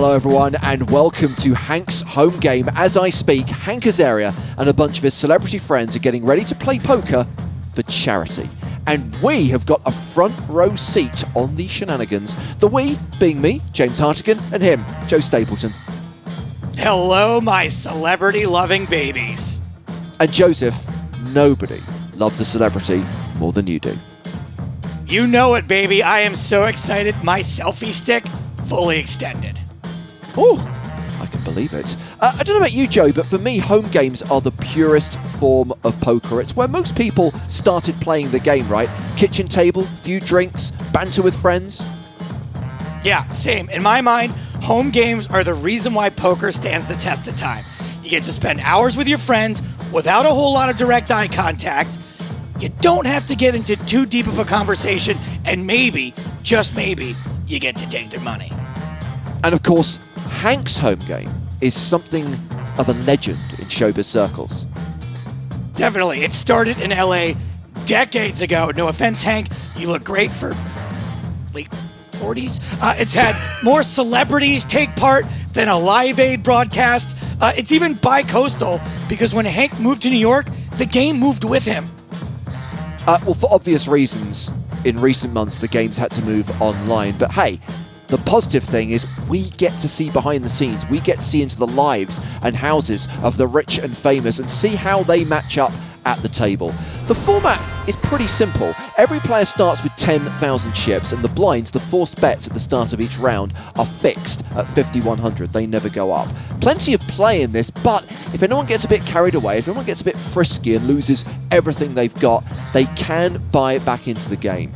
Hello everyone and welcome to Hank's Home Game. As I speak, Hank Azaria and a bunch of his celebrity friends are getting ready to play poker for charity. And we have got a front row seat on the shenanigans. The we being me, James Hartigan, and him, Joe Stapleton. Hello, my celebrity-loving babies. And Joseph, nobody loves a celebrity more than you do. You know it, baby. I am so excited. My selfie stick fully extended. Oh, I can believe it. I don't know about you, Joe, but for me, home games are the purest form of poker. It's where most people started playing the game, right? Kitchen table, few drinks, banter with friends. Yeah, same. In my mind, home games are the reason why poker stands the test of time. You get to spend hours with your friends without a whole lot of direct eye contact. You don't have to get into too deep of a conversation, and maybe, just maybe, you get to take their money. And of course, Hank's Home Game is something of a legend in showbiz circles. Definitely. It started in LA decades ago. No offense, Hank. You look great for late 40s. It's had more celebrities take part than a Live Aid broadcast. It's even bi-coastal because when Hank moved to New York, the game moved with him. Well, for obvious reasons, in recent months, the game's had to move online. But hey, the positive thing is we get to see behind the scenes. We get to see into the lives and houses of the rich and famous and see how they match up at the table. The format is pretty simple. Every player starts with 10,000 chips, and the blinds, the forced bets at the start of each round, are fixed at 5,100. They never go up. Plenty of play in this, but if anyone gets a bit carried away, if anyone gets a bit frisky and loses everything they've got, they can buy it back into the game.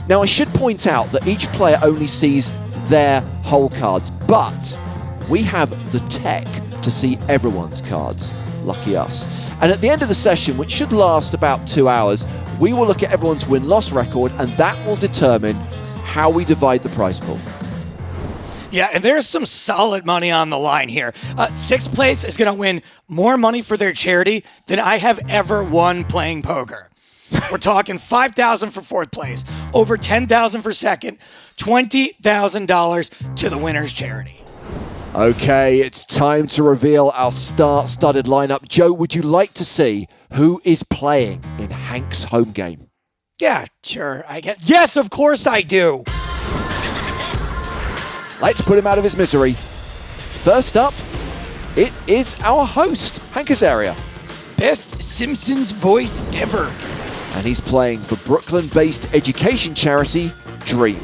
Now, I should point out that each player only sees their whole cards, but we have the tech to see everyone's cards. Lucky us. And at the end of the session, which should last about 2 hours, we will look at everyone's win-loss record, and that will determine how we divide the prize pool. Yeah, and there's some solid money on the line here. Sixth place is going to win more money for their charity than I have ever won playing poker. We're talking $5,000 for fourth place, over $10,000 for second, $20,000 to the winner's charity. Okay, it's time to reveal our star-studded lineup. Joe, would you like to see who is playing in Hank's Home Game? Yeah, sure, I guess. Yes, of course I do. Let's put him out of his misery. First up, it is our host, Hank Azaria. Best Simpsons voice ever. And he's playing for Brooklyn-based education charity, Dream.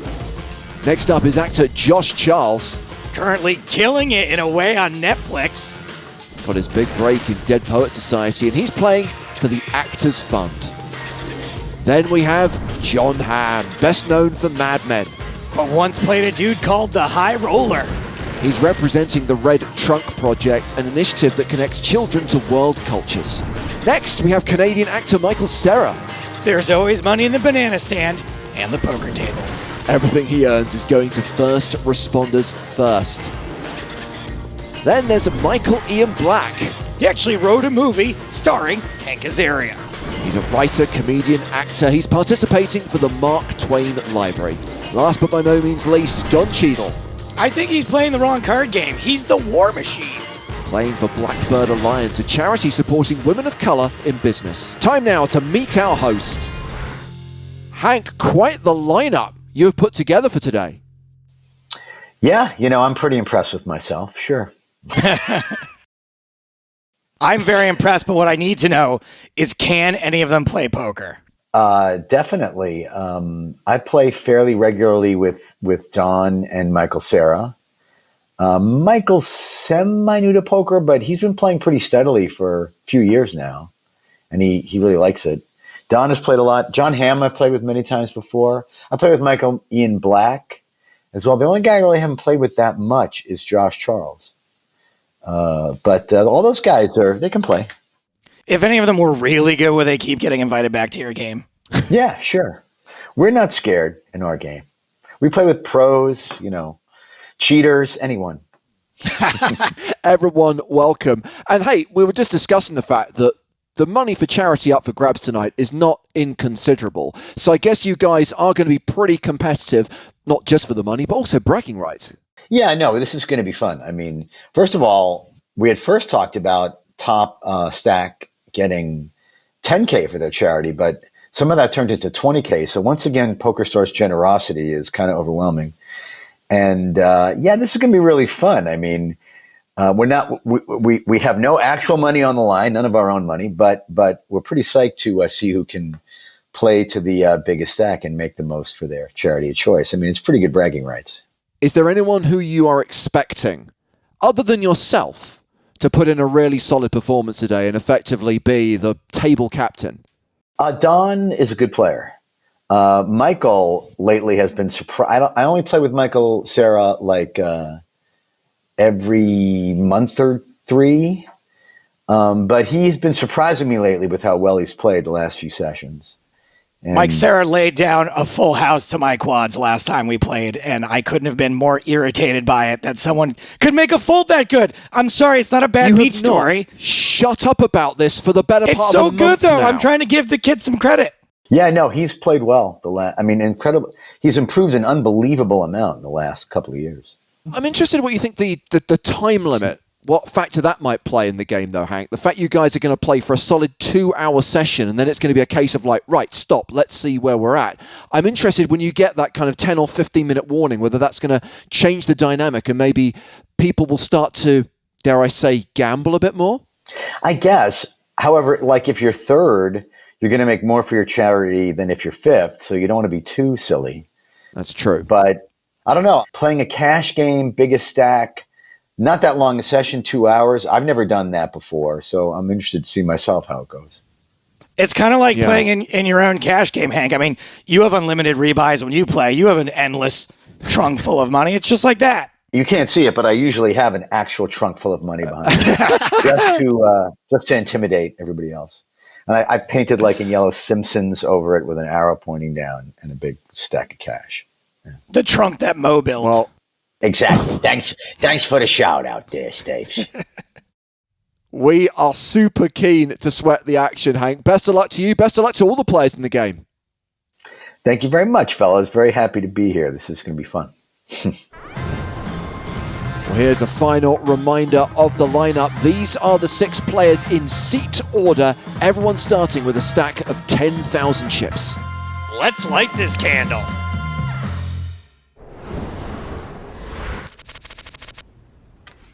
Next up is actor Josh Charles. Currently killing it in a way on Netflix. Got his big break in Dead Poet Society, and he's playing for the Actors Fund. Then we have Jon Hamm, best known for Mad Men. But once played a dude called the High Roller. He's representing the Red Trunk Project, an initiative that connects children to world cultures. Next, we have Canadian actor Michael Cera. There's always money in the banana stand and the poker table. Everything he earns is going to first responders first. Then there's Michael Ian Black. He actually wrote a movie starring Hank Azaria. He's a writer, comedian, actor. He's participating for the Mark Twain Library. Last but by no means least, Don Cheadle. I think he's playing the wrong card game. He's the war machine. Playing for Blackbird Alliance, a charity supporting women of color in business. Time now to meet our host. Hank, quite the lineup you have put together for today. Yeah, I'm pretty impressed with myself, sure. I'm very impressed, but what I need to know is, can any of them play poker? Definitely. I play fairly regularly with Jon and Michael Cera. Michael's semi-new to poker, but he's been playing pretty steadily for a few years now, and he really likes it. Don has played a lot. Jon Hamm I've played with many times before. I played with Michael Ian Black as well. The only guy I really haven't played with that much is Josh Charles. But all those guys, they can play. If any of them were really good, would they keep getting invited back to your game? Yeah, sure. We're not scared in our game. We play with pros, cheaters, anyone. Everyone welcome. And hey, we were just discussing the fact that the money for charity up for grabs tonight is not inconsiderable. So I guess you guys are going to be pretty competitive, not just for the money, but also bragging rights. Yeah, no, this is going to be fun. I mean, first of all, we had first talked about top stack getting 10K for their charity, but some of that turned into 20K. So once again, PokerStars generosity is kind of overwhelming. And this is going to be really fun. I mean, we have no actual money on the line, none of our own money, but we're pretty psyched to see who can play to the biggest stack and make the most for their charity of choice. I mean, it's pretty good bragging rights. Is there anyone who you are expecting, other than yourself, to put in a really solid performance today and effectively be the table captain? Don is a good player. Michael lately has been surprised. I only play with Michael Cera like every month or three, but he's been surprising me lately with how well he's played the last few sessions. And Mike Cera laid down a full house to my quads last time we played, and I couldn't have been more irritated by it that someone could make a fold that good. I'm sorry, it's not a bad meat story. Shut up about this for the better part of a month. It's so good, though. Now. I'm trying to give the kid some credit. Yeah, no, he's played well. Incredible. He's improved an unbelievable amount in the last couple of years. I'm interested in what you think the time limit, what factor that might play in the game, though, Hank. The fact you guys are going to play for a solid 2-hour session, and then it's going to be a case of like, right, stop, let's see where we're at. I'm interested when you get that kind of 10 or 15-minute warning, whether that's going to change the dynamic and maybe people will start to, dare I say, gamble a bit more? I guess. However, like if you're third, you're going to make more for your charity than if you're fifth, so you don't want to be too silly. That's true. But I don't know. Playing a cash game, biggest stack, not that long a session, 2 hours. I've never done that before, so I'm interested to see myself how it goes. It's kind of like playing in your own cash game, Hank. I mean, you have unlimited rebuys when you play. You have an endless trunk full of money. It's just like that. You can't see it, but I usually have an actual trunk full of money behind me just to intimidate everybody else. And I've painted like in yellow Simpsons over it with an arrow pointing down and a big stack of cash. Yeah. The trunk that Mo built. Well, exactly. Thanks for the shout out there, Stapes. We are super keen to sweat the action, Hank. Best of luck to you. Best of luck to all the players in the game. Thank you very much, fellas. Very happy to be here. This is going to be fun. Well, here's a final reminder of the lineup. These are the 6 players in seat order, everyone starting with a stack of 10,000 chips. Let's light this candle.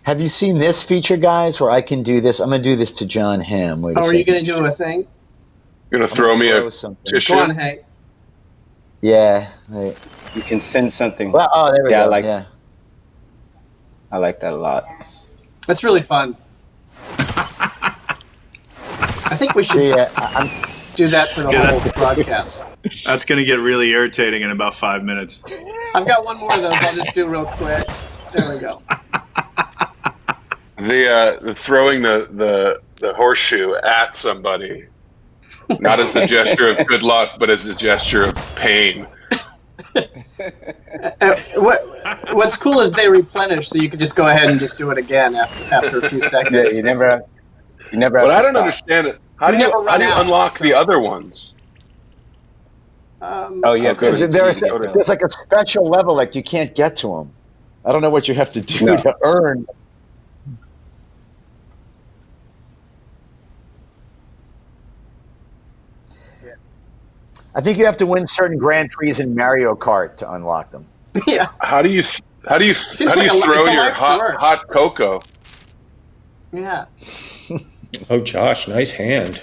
Have you seen this feature, guys, where I can do this? I'm going to do this to Jon Hamm. How are you going to do a thing? You're going to throw me a tissue? Go on, Hank. Yeah. Right. You can send something. Well, oh, there we go. I like that a lot. That's really fun. I think we should do that for the whole broadcast. That's going to get really irritating in about 5 minutes. I've got one more of those I'll just do real quick. There we go. The throwing the horseshoe at somebody, not as a gesture of good luck, but as a gesture of pain. What's cool is they replenish, so you can just go ahead and just do it again after a few seconds. Yeah, you never have. But I don't understand it. How do you unlock the other ones? There's like a special level like you can't get to them. I don't know what you have to do to earn. I think you have to win certain Grand Prix in Mario Kart to unlock them. Yeah. How do you throw your hot cocoa? Yeah. Oh, Josh, nice hand.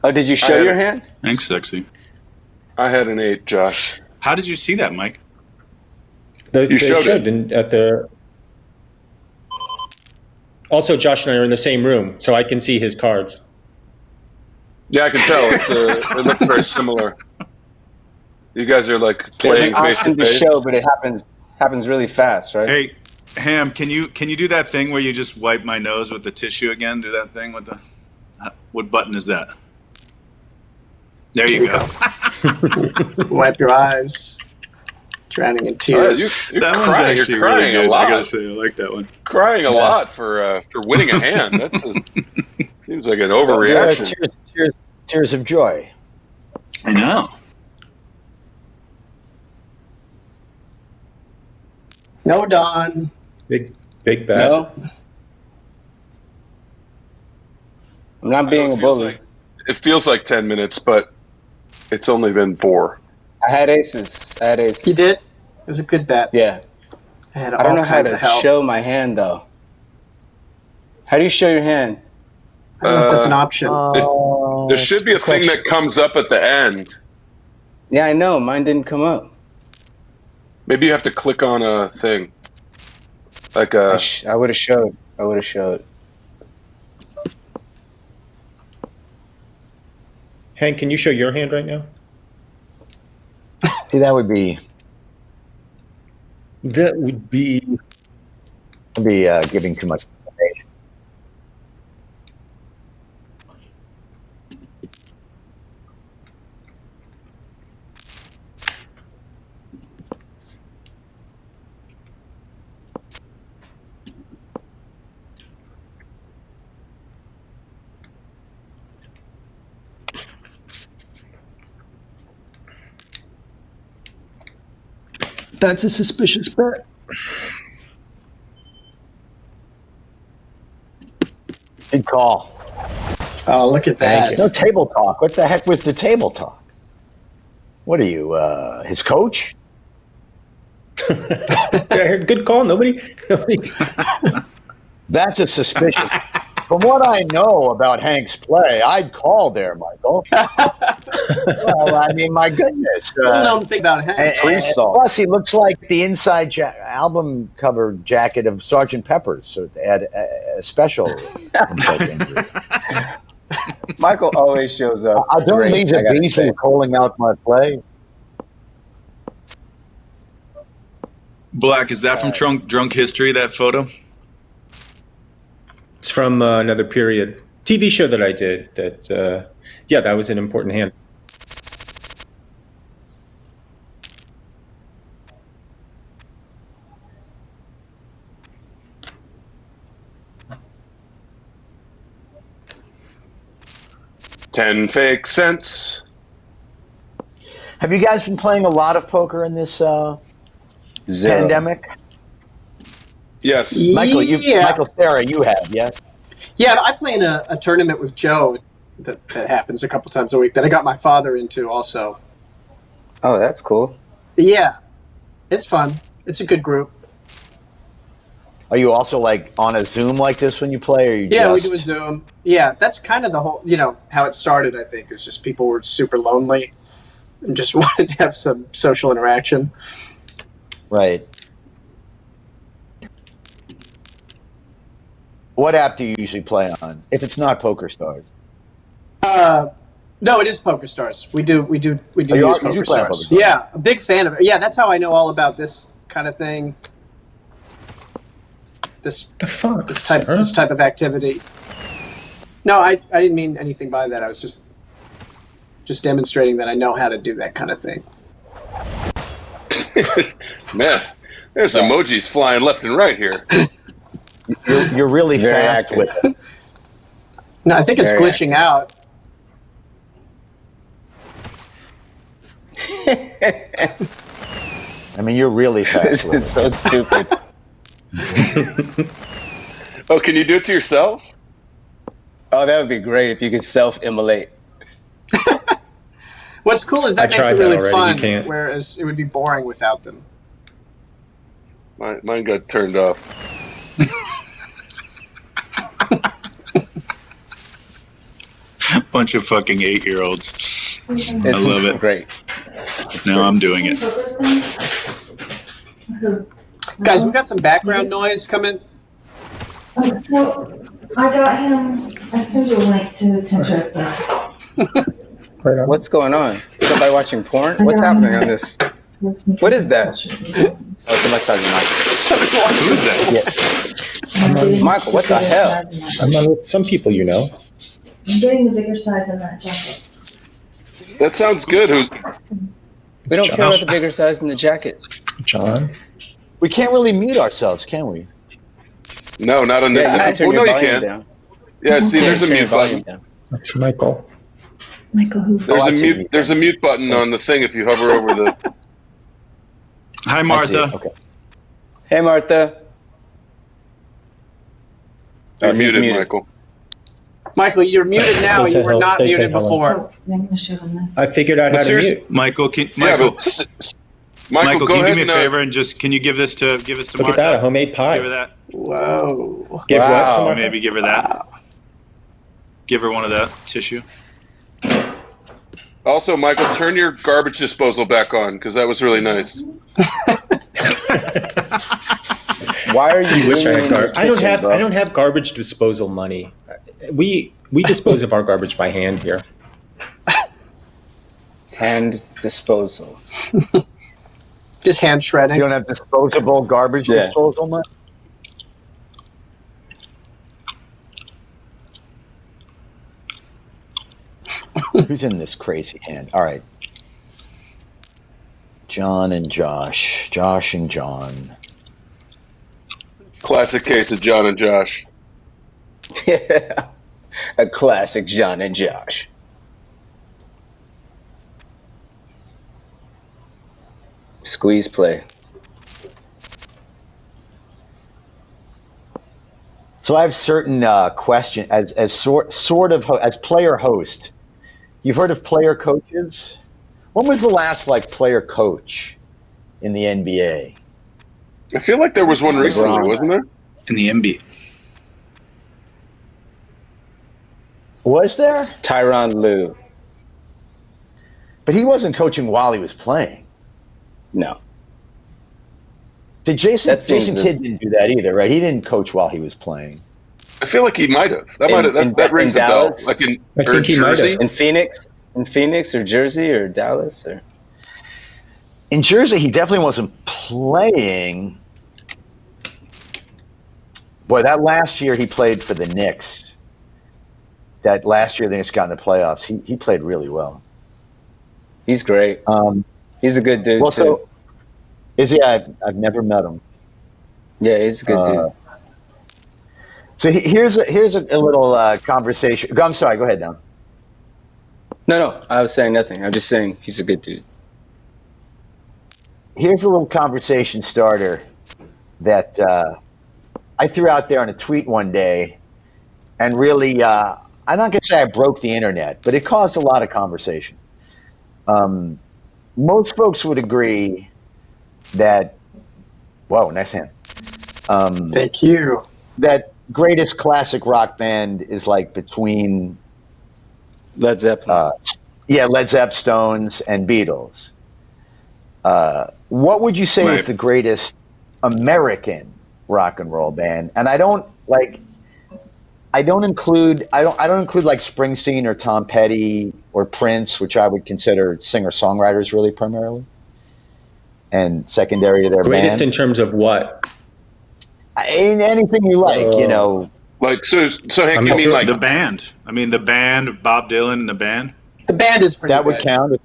Oh, did you show your hand? Thanks, sexy. I had an 8, Josh. How did you see that, Mike? They showed it at the. Also, Josh and I are in the same room, so I can see his cards. Yeah, I can tell. They look very similar. You guys are like playing face to face. Show, but it happens really fast, right? Hey, Ham, can you do that thing where you just wipe my nose with the tissue again? Do that thing with the. What button is that? There you go. Wipe your eyes. Drowning in tears. You're crying really a lot. I gotta say, I like that one. Crying a lot for winning a hand. Seems like an overreaction. Tears of joy. I know. No, Don. Big bet. No. I'm not being a bully. It feels like 10 minutes, but it's only been 4. I had aces. You did? It was a good bet. Yeah. I don't know how to show my hand, though. How do you show your hand? I don't know if that's an option. There should be a thing that comes up at the end. Yeah, I know. Mine didn't come up. Maybe you have to click on a thing. Like a... I would have showed. Hank, can you show your hand right now? See, that would be giving too much information. That's a suspicious bet. Good call. Oh, look at that. No table talk. What the heck was the table talk? What are you, his coach? Good call. Nobody. That's a suspicion. From what I know about Hank's play, I'd call there, Michael. Well, I mean, my goodness. I don't think about Hank. Plus, he looks like the inside album cover jacket of Sgt. Pepper's, so to add a special insult injury. Michael always shows up. I don't mean to be for calling out my play. Black, is that from Drunk History, that photo? It's from another period TV show that I did. That that was an important hand. $10 fake cents. Have you guys been playing a lot of poker in this pandemic? Yes. Michael, Michael Cera, you have, yes? Yeah, I play in a tournament with Joe that happens a couple times a week that I got my father into also. Oh, that's cool. Yeah, it's fun. It's a good group. Are you also like on a Zoom like this when you play? Or you we do a Zoom. Yeah, that's kind of the whole, how it started, I think, is just people were super lonely and just wanted to have some social interaction. Right. What app do you usually play on? If it's not PokerStars. No, it is PokerStars. We do use PokerStars. PokerStars. Yeah, a big fan of it. Yeah, that's how I know all about this kind of thing. This type of activity. No, I didn't mean anything by that. I was just demonstrating that I know how to do that kind of thing. Man, there's emojis flying left and right here. You're really fast with it. No, I think it's glitching out. I mean, you're really fast with it. It's so stupid. Oh, can you do it to yourself? Oh, that would be great if you could self-immolate. What's cool is that makes it really fun, whereas it would be boring without them. Mine got turned off. Bunch of fucking 8-year-olds. I love it. Great. Now I'm doing it. Guys, we got some background noise coming. So I got him. I sent you a link to his Pinterest account. What's going on? Somebody watching porn? What's happening on this? What is that? Oh, somebody's talking to Michael. Who is that? Yeah. Michael, what the hell? I'm on with some people, you know. I'm getting the bigger size in that jacket. That sounds good. We don't care about the bigger size in the jacket. John? We can't really mute ourselves, can we? No, not on this. Well, no, you can. Down. Yeah, see, there's a mute button. That's Michael. Michael who? There's a mute button on the thing if you hover over the... Hi, Martha. Okay. Hey, Martha. You're he's muted, Michael. Michael, you're muted now. They You said were hel- not they said muted hello. before. Oh, I'm gonna show them this. I figured out how But to seriously- mute. Michael, Yeah, Michael, but Michael, go can you ahead do me and a favor and just can you give this to Look Martha? at that, a homemade pie. Give her that. Whoa. Give what to Wow. Martha? Maybe give her that. Wow. Give her one of that tissue. Also, Michael, turn your garbage disposal back on because that was really nice. Why are you? I wish I zooming had in your I don't kitchen, have bro? I don't have garbage disposal money. We dispose of our garbage by hand here. Hand disposal. Just hand shredding. You don't have disposable garbage Yeah. disposal money? Who's in this crazy hand? All right. John and Josh. Josh and John. Classic case of John and Josh. Yeah. A classic John and Josh. Squeeze play. So I have certain questions as sort of as player host. You've heard of player coaches? When was the last player coach in the NBA? I feel like there was one recently, wasn't there? In the NBA. Was there? Tyronn Lue. But he wasn't coaching while he was playing. No. Did Jason That seems Kidd didn't do that either, right? He didn't coach while he was playing. I feel like he might have. That rings a bell. Dallas? Like in I think he might Jersey. have. In Phoenix or Jersey or Dallas or In Jersey, he definitely wasn't playing. Boy, that last year he played for the Knicks. That last year the Knicks got in the playoffs. He played really well. he's great. He's a good dude Well, too. so is he? I've never met him. Yeah, he's a good dude. So here's a little conversation. I'm sorry. Go ahead, Don. No, I was saying nothing. I'm just saying he's a good dude. Here's a little conversation starter that I threw out there on a tweet one day, and really, I'm not gonna say I broke the internet, but it caused a lot of conversation. Most folks would agree that. Whoa, nice hand. Thank you. That greatest classic rock band is between Led Zeppelin. Led Zeppelin, Stones, and Beatles. What would you say is the greatest American rock and roll band? And I don't include Springsteen or Tom Petty or Prince, which I would consider singer-songwriters really primarily, and secondary to their Greatest band. in terms of what? In anything you like, Like so Hank, you mean the band? I mean the band, Bob Dylan and the band. The band is pretty that would good. count.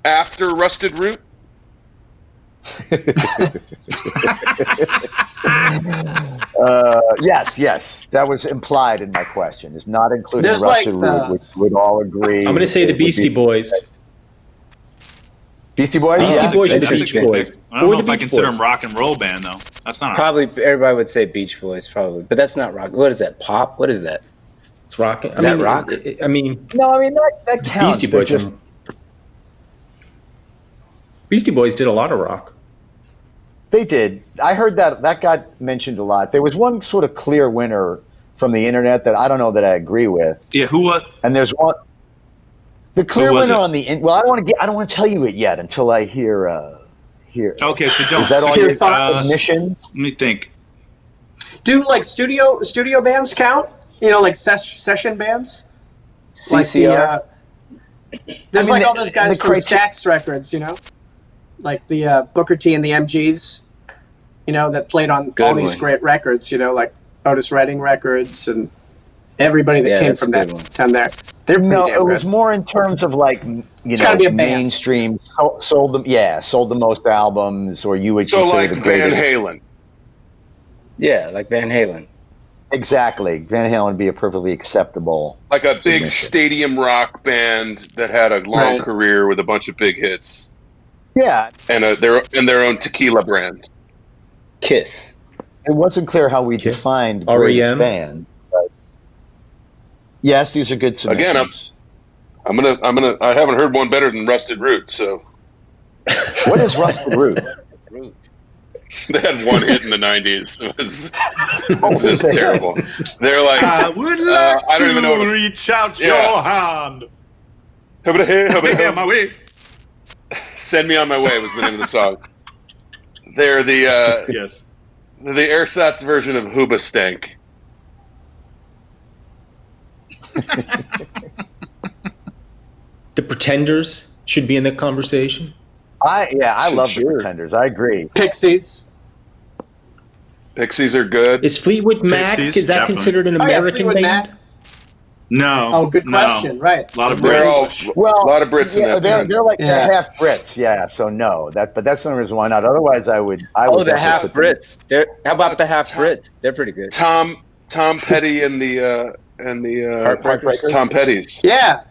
after Rusted Root? Yes, that was implied in my question. It's not including There's Rusted Root, which would all agree. I'm going to say the Beastie Boys. Beastie Boys? Beastie Boys or the Interesting. Beach Boys? I don't Or know the if I Beach consider Boys. them rock and roll band though. That's not Probably everybody would say Beach Boys, probably, but that's not rock. What is that? Pop? What is that? It's rock. Is that rock? I mean, No, I mean that counts. Beastie They're Boys. just Beastie Boys did a lot of rock. they did. I heard that got mentioned a lot. There was one sort of clear winner from the internet that I don't know that I agree with. Yeah, who was? And there's one. The clear Who was winner it? on the well, I don't want to tell you it yet until I hear. Okay, so don't. Is that all Your your thoughts? submissions? Let me think. Do studio bands count? Session bands. CCR. There's I mean, all those guys the from criteria- Stax Records, like the Booker T and the MGs, that played on Good all these one. great records, like Otis Redding records and everybody that Yeah, came that's from a good that one. town there. They're pretty No, damn it was good. more in terms of gotta be a band. mainstream. Sold the most albums, or you would So consider like the Van greatest. Halen. Yeah, like Van Halen. Exactly, Van Halen would be a perfectly acceptable. Like a big Submission. stadium rock band that had a long Right. career with a bunch of big hits Yeah, and their own tequila brand. Kiss. It wasn't clear how we defined greatest REM? band. But yes, these are good submissions. Again, I haven't heard one better than Rusted Root. So, What is Rusted Root? they had one hit in the '90s. It was just terrible. They're like, I would like I don't even know what to reach out your hand. Hey, my way. Send Me on My Way was the name of the song. They're the Yes. the ersatz version of Hoobastank. The Pretenders should be in the conversation. I love the Pretenders. I agree. Pixies. Pixies are good. Is Fleetwood Mac, Pixies, is that definitely. considered an Oh, yeah, American Fleetwood band? Mac. No. Oh, good question. Right. A lot of They're Brits. all Well, a lot of Brits in that band. they're like Yeah. they're half Brits, yeah. So no, but that's the only reason why not. Otherwise, I would. Oh, the definitely half put them- Brits. How about the half Brits? They're pretty good. Tom Petty and the Heartbreakers? Tom Petty's. Yeah,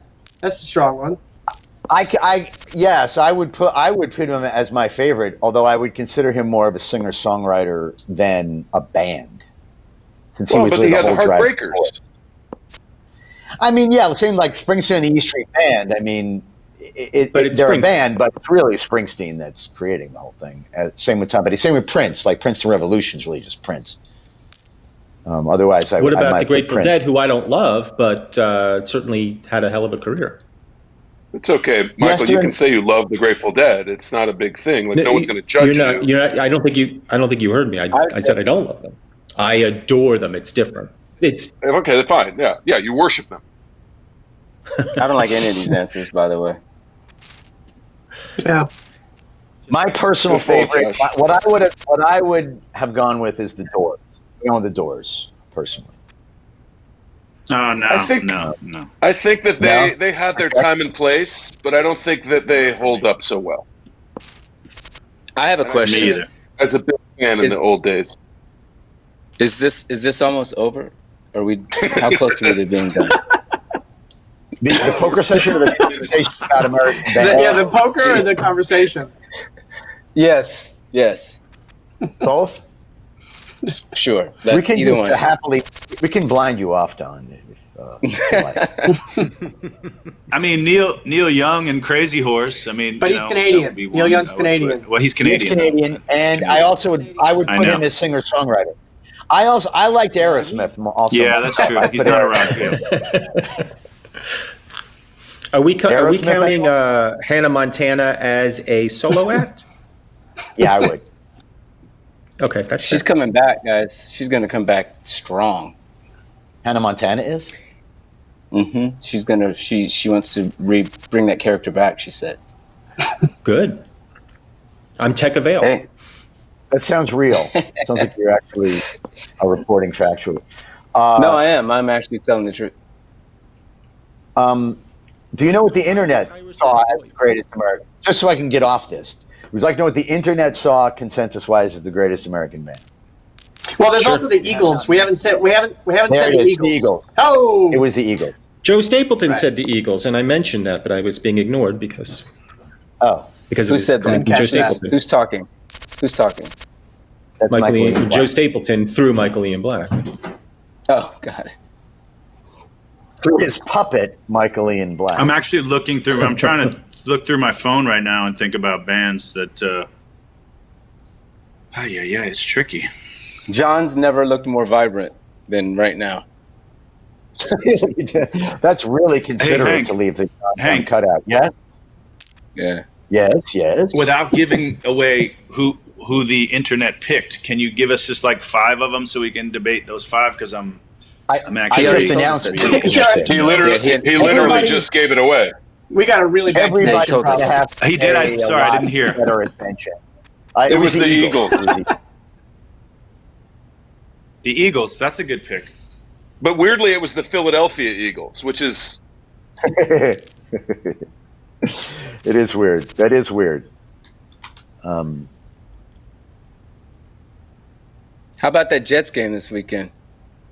that's a strong one. Yes, I would put him as my favorite. Although I would consider him more of a singer-songwriter than a band, since Well, he was but really he had the whole driving Heartbreakers. force. I mean, yeah, the same like Springsteen and the E Street Band. I mean, But it's they're a Springsteen. band, but it's really Springsteen that's creating the whole thing. Same with Tom Petty. Same with Prince. Like Prince, the Revolution is really just Prince. Otherwise, I What I about might the put Grateful Prince. Dead, who I don't love, but certainly had a hell of a career? It's okay, Michael. You can say you love the Grateful Dead. It's not a big thing. Like no one's going to judge you. You're not, I don't think you heard me. I said I don't love them. I adore them. It's different. It's Okay, that's fine. Yeah, you worship them. I don't like any of these answers, by the way. Yeah. My personal Good call, favorite, Josh. what I would have gone with is the Doors. I'm going with the Doors, personally. Oh, no. I think- no. I think that No? they had their time and place, but I don't think that they hold up so well. I have a Me question. either. As a big fan in the old days. Is this almost over? Are we? How close are we to being done? The poker session or the conversation about American band? The poker or the conversation? Yes. Both? Sure. We That's can either one. we can blind you off, Don. If you like. I mean, Neil Young and Crazy Horse. I mean, But you he's know, Canadian. that would be Neil one Young's I would put. Canadian. Well, he's He's Canadian. Canadian, and I would I put know. him as singer-songwriter. I liked Aerosmith also. Yeah, that's true. I He's put not Aerosmith. around here. Are we Aerosmith, counting Hannah Montana as a solo act? Yeah, I would. Okay, that's She's coming back, guys. She's going to come back strong. Hannah Montana is? Mm-hmm. She's gonna. She wants to bring that character back. She said. good. I'm Tech Avail. Hey, That sounds real. Sounds like you're actually reporting factually. no, I am. I'm actually telling the truth. Do you know what the internet saw as the greatest American? Just so I can get off this. It was like to know what the internet saw consensus-wise as the greatest American band. Well, there's also the Eagles. We haven't said There the it is, Eagles. the Eagles. Oh, It was the Eagles. Joe Stapleton Right. said the Eagles, and I mentioned that, but I was being ignored because Oh, it Who was said coming that? from Joe Catch that. Stapleton. Who's talking? Who's talking? that's Michael Michael Ian, Ian Joe Black. Stapleton through Michael Ian Black. Oh, got it. Through his puppet, Michael Ian Black. I'm actually looking through. I'm trying to look through my phone right now and think about bands that. Yeah, it's tricky. John's never looked more vibrant than right now. That's really considerate Hank. to leave the Hank. cutout. Yes, Yeah. yes. Without giving away who the internet picked, can you give us just like 5 of them so we can debate those 5? Because I'm I actually just already announced it. told us that. He literally Everybody- just gave it away. we got a really bad Everybody connection told us. problem. has to He did. pay a Sorry, I lot didn't hear. better attention. It was the Eagles. It was the- the Eagles. That's a good pick. But weirdly, it was the Philadelphia Eagles, which is It is weird. That is weird. How about that Jets game this weekend?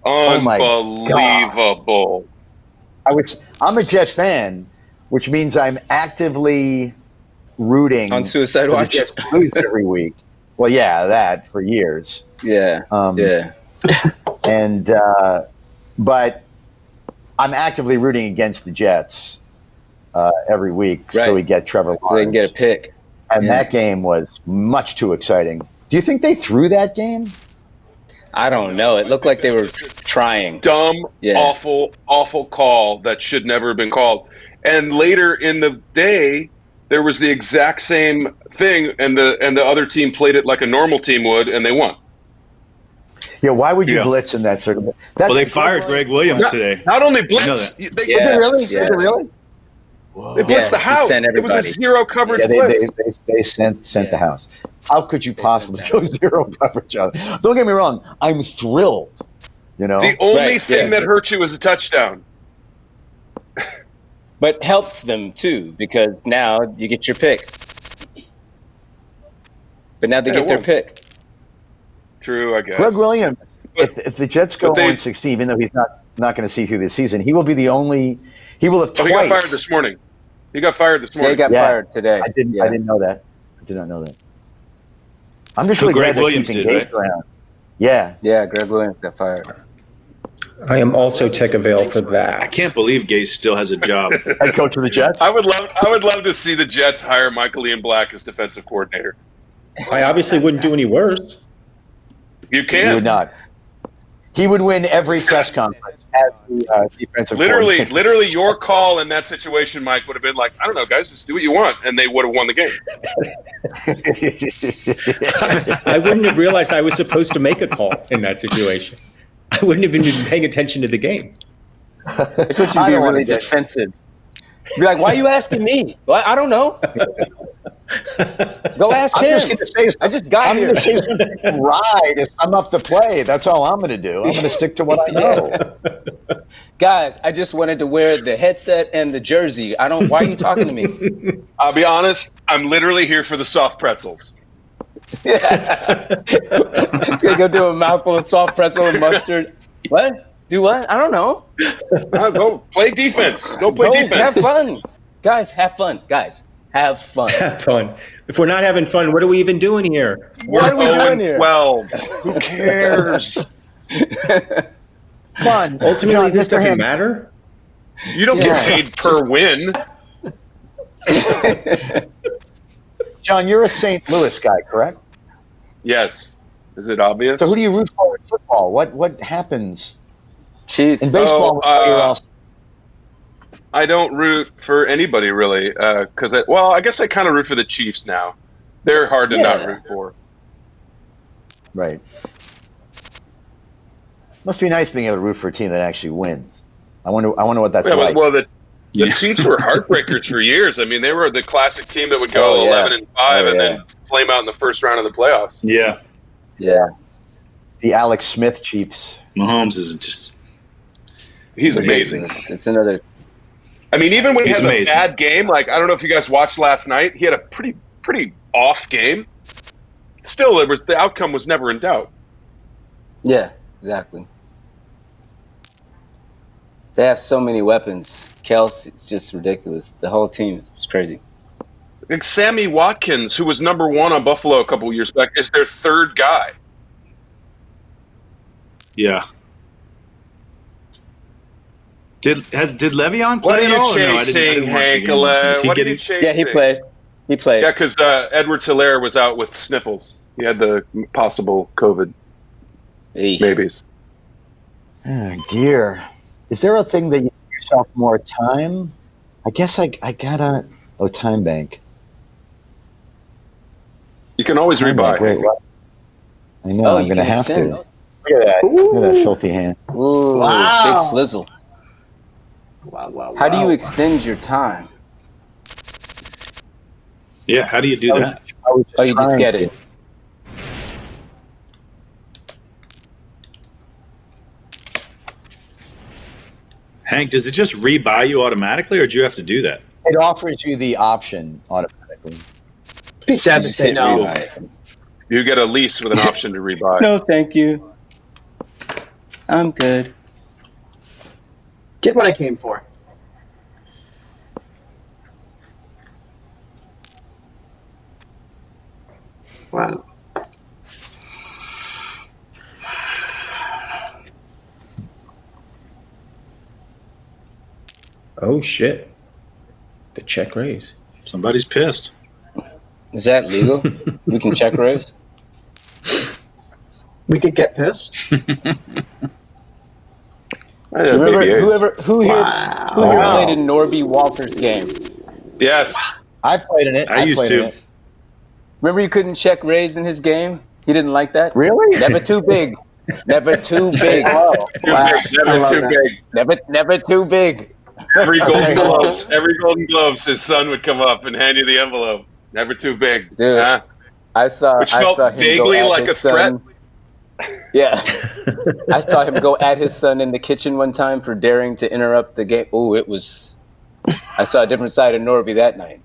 my unbelievable. I'm a Jet fan, which means I'm actively rooting On Suicide for the Watch? Jets to lose every week. Well, yeah, that for years. Yeah. Yeah. And but I'm actively rooting against the Jets every week, so we get Trevor Lawrence. So they can get a pick. And that game was much too exciting. Do you think they threw that game? I don't know. It looked like they were trying. Dumb, awful, awful call that should never have been called. And later in the day, there was the exact same thing, and the other team played it like a normal team would, and they won. Yeah, why would you blitz in that circumstance? Well, they fired Greg Williams today. Not only blitz, Did they really? Did they really? They blitzed the house. It was a zero coverage blitz. They sent the house. How could you possibly go zero coverage on it? Don't get me wrong. I'm thrilled. You know, the only thing that hurt you was a touchdown. But helps them too, because now you get your pick. But now they get their pick. True, I guess. Greg Williams, if the Jets go 1-16, even though he's not going to see through this season, he will be the only. He will have twice. He got fired this morning. He got fired this morning. He got fired today. I didn't know that. I did not know that. I'm just really glad they're keeping Gase around. Yeah. Yeah, Greg Williams got fired. I am also tech avail for that. I can't believe Gase still has a job. Head coach of the Jets. I would love to see the Jets hire Michael Ian Black as defensive coordinator. I obviously wouldn't do any worse. You can't. He would not. He would win every press conference as the defensive coordinator. Literally, your call in that situation, Mike, would have been like, I don't know, guys, just do what you want, and they would have won the game. I wouldn't have realized I was supposed to make a call in that situation. I wouldn't have even been paying attention to the game. It's what you'd be really defensive. Be like, why are you asking me? Well, I don't know. Go ask him. I just got here. I'm going to say something right to sum up the play. That's all I'm going to do. I'm going to stick to what I know. Guys, I just wanted to wear the headset and the jersey. Why are you talking to me? I'll be honest. I'm literally here for the soft pretzels. Yeah. Go do a mouthful of soft pretzel and mustard. What? Do what? I don't know. Go play defense. Go play defense. Have fun. Guys, have fun. Guys, have fun. Have fun. If we're not having fun, what are we even doing here? We're 0-12. Who cares? Fun. Ultimately, this doesn't matter. You don't get paid per win. John, you're a St. Louis guy, correct? Yes. Is it obvious? So who do you root for in football? What happens? Chiefs. In baseball, I don't root for anybody really, because I guess I kind of root for the Chiefs now. They're hard to not root for. Right. Must be nice being able to root for a team that actually wins. I wonder what that's like. Well, the Chiefs were heartbreakers for years. I mean, they were the classic team that would go 11-5 and then flame out in the first round of the playoffs. Yeah. Yeah. The Alex Smith Chiefs. Mahomes is just... He's amazing. It's another... I mean, even when he has amazing. a bad game, like, I don't know if you guys watched last night, he had a pretty off game. Still, the outcome was never in doubt. Yeah, exactly. They have so many weapons. Kelsey, it's just ridiculous. The whole team is crazy. Like Sammy Watkins, who was number 1 on Buffalo a couple of years back, is their third guy. Yeah. Did Le'Veon What play are at all? you chasing, Hank? What are you chasing? Yeah, he played. Yeah, because Edwards Hilaire was out with sniffles. He had the possible COVID maybes. Oh, dear. Is there a thing that you give yourself more time? I guess I gotta... Oh, time bank. You can always rebuy. Wait, what? I know, I'm going to have to. Look at that. Look at that filthy hand. Ooh, wow. Big slizzle. Wow. How do you extend your time? Yeah, how do you do that? You just get it. Hank, does it just rebuy you automatically, or do you have to do that? It offers you the option automatically. Be sad to say no. You get a lease with an option to rebuy. No, thank you. I'm good. Get what I came for. Wow. Oh shit! The check raise. Somebody's pissed. Is that legal? We can check raise. We could get pissed. Remember who here played in Norby Walker's game? Yes. I played in it. I used played to. in it. Remember you couldn't check raise in his game? He didn't like that? Really? Never too big. Never too big. Never too big. Never too big. Every Golden Globes, his son would come up and hand you the envelope. Never too big. Dude, Huh? I saw Which felt him vaguely go at like his a threat. son. Yeah. I saw him go at his son in the kitchen one time for daring to interrupt the game. Oh, I saw a different side of Norby that night.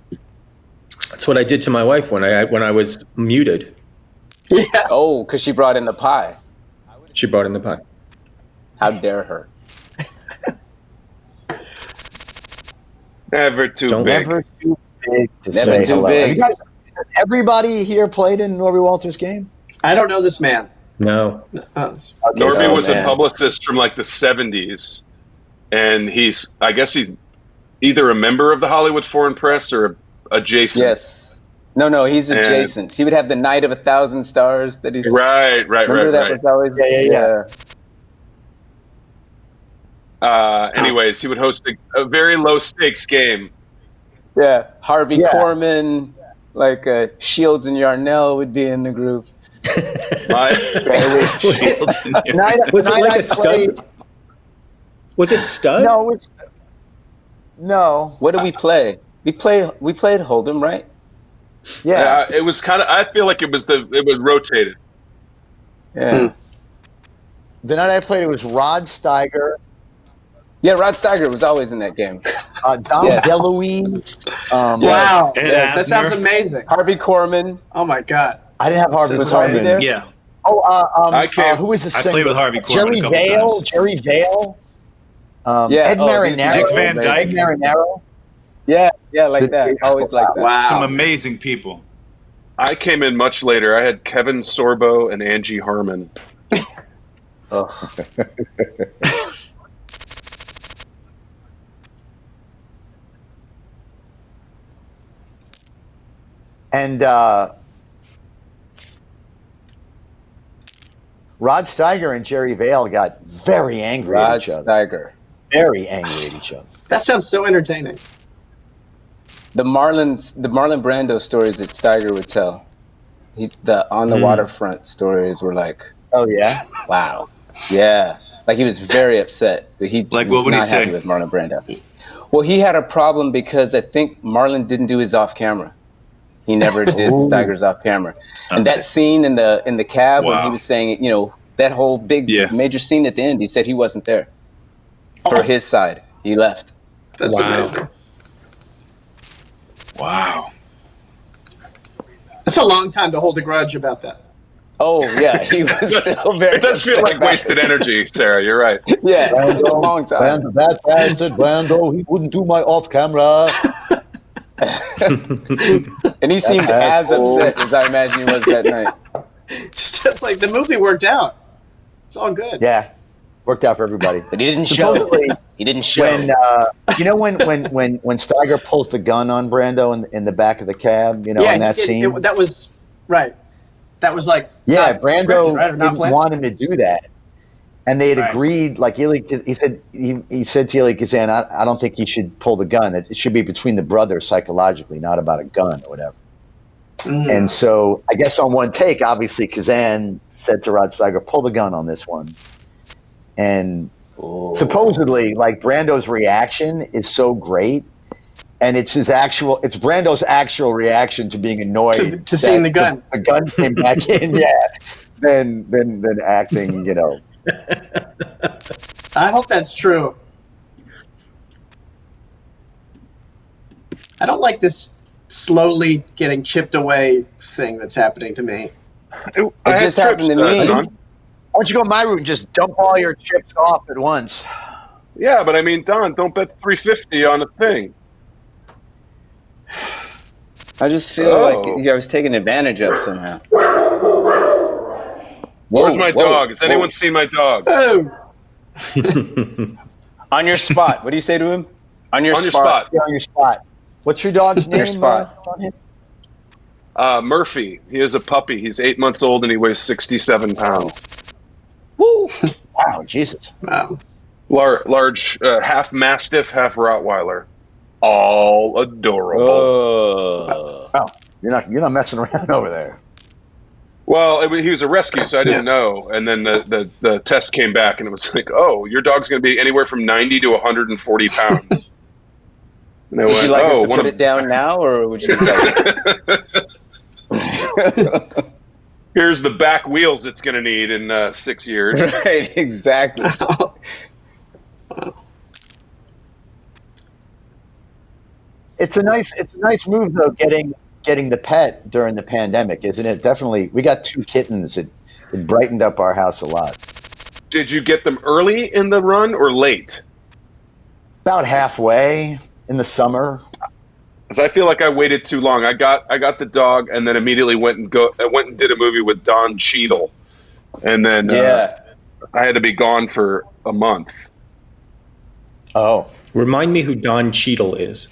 That's what I did to my wife when I was muted. Yeah. Oh, because she brought in the pie. She brought in the pie. How dare her? Never too big. Never too big to Never say too hello. big. Have you guys, has everybody here played in Norby Walters' game? I don't know this man. No. Oh. Okay, Norby was man. a publicist from like the 70s, and I guess he's either a member of the Hollywood Foreign Press or adjacent. Yes. No, he's adjacent. He would have the Night of 1,000 Stars that he's... Right. Remember that was always... Yeah. Anyways, he would host a very low stakes game. Yeah, Harvey Korman, like Shields and Yarnell would be in the group. Was it like a stud? Was it stud? No. What did we play? We played Hold'em, right? Yeah. It was kind of. I feel like it was rotated. Yeah. The night I played, it was Rod Steiger. Yeah, Rod Steiger was always in that game. Dom DeLuise. Wow. Yes. That sounds amazing. Harvey Korman. Oh my God. I didn't have Harvey Was Harvey Korman. there? Yeah. Who was the singer? I played with Harvey Korman Jerry a couple Vale. times. Jerry Vale. Yeah. Ed Marinaro. Dick Van Dyke. Ed Marinaro. Yeah, like that. Always like that. Wow. Some amazing people. I came in much later. I had Kevin Sorbo and Angie Harmon. And Rod Steiger and Jerry Vale got very angry at each other. Steiger. Very angry at each other. That sounds so entertaining. The Marlon Brando stories that Steiger would tell. The on the waterfront stories were like, oh yeah, wow, yeah. Like he was very upset. He Like, was what would he not happy say? with Marlon Brando. Well, he had a problem because I think Marlon didn't do his off camera. He never did Steiger's off camera. And that scene in the cab when he was saying, that whole big major scene at the end, he said he wasn't there for his side. He left. That's amazing. Wow. That's a long time to hold a grudge about that. Oh, yeah. He was still very It does feel like wasted energy, Sarah. You're right. Yeah, it was a long time. That bastard Brando, he wouldn't do my off camera. And he seemed as upset as I imagine he was that night. It's just like the movie worked out. It's all good. Yeah, worked out for everybody. But he didn't show. He didn't show. When when Steiger pulls the gun on Brando in the back of the cab, in that scene. That was right. That was like Brando scripted, right? didn't want him to do that, and they had agreed. Like he said to Eli Kazan, I don't think you should pull the gun. It should be between the brothers psychologically, not about a gun or whatever. Mm. And so I guess on one take, obviously Kazan said to Rod Steiger, "Pull the gun on this one," and supposedly, like Brando's reaction is so great. And it's Brando's actual reaction to being annoyed to seeing the gun. The gun came back in, than acting, I hope that's true. I don't like this slowly getting chipped away thing that's happening to me. It just happened to me. Why don't you go in my room and just dump all your chips off at once? Yeah, but I mean, Don, don't bet $350 on a thing. I just feel like I was taken advantage of somehow. Where's my dog? Has anyone seen my dog? Oh! On your spot. What do you say to him? On your Yeah, on your spot. What's your dog's name? Your spot. Murphy. He is a puppy. He's 8 months old and he weighs 67 pounds. Woo! Wow, Jesus. Wow. Large, half Mastiff, half Rottweiler. All adorable. Oh, you're not messing around over there. Well, he was a rescue, so I didn't know. And then the test came back, and it was like, oh, your dog's going to be anywhere from 90 to 140 pounds. And would you like us to put it down now, or would you Here's the back wheels it's going to need in 6 years. Right, exactly. It's a nice move though, getting the pet during the pandemic, isn't it? Definitely. We got 2 kittens. It brightened up our house a lot. Did you get them early in the run or late? About halfway in the summer. Because I feel like I waited too long. I got the dog and then immediately went and did a movie with Don Cheadle, and then I had to be gone for a month. Oh, remind me who Don Cheadle is.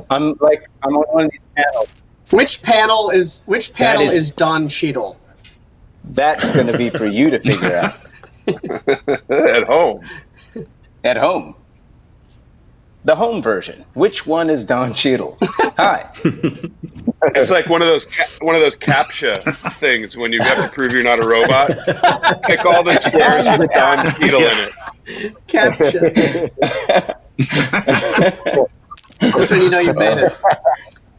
I'm on one of these panels. Which panel is Don Cheadle? That's going to be for you to figure out. At home. At home. The home version. Which one is Don Cheadle? Hi. It's like one of those CAPTCHA things when you have to prove you're not a robot. Pick all the squares with Don Cheadle in it. CAPTCHA. That's when you know you made it.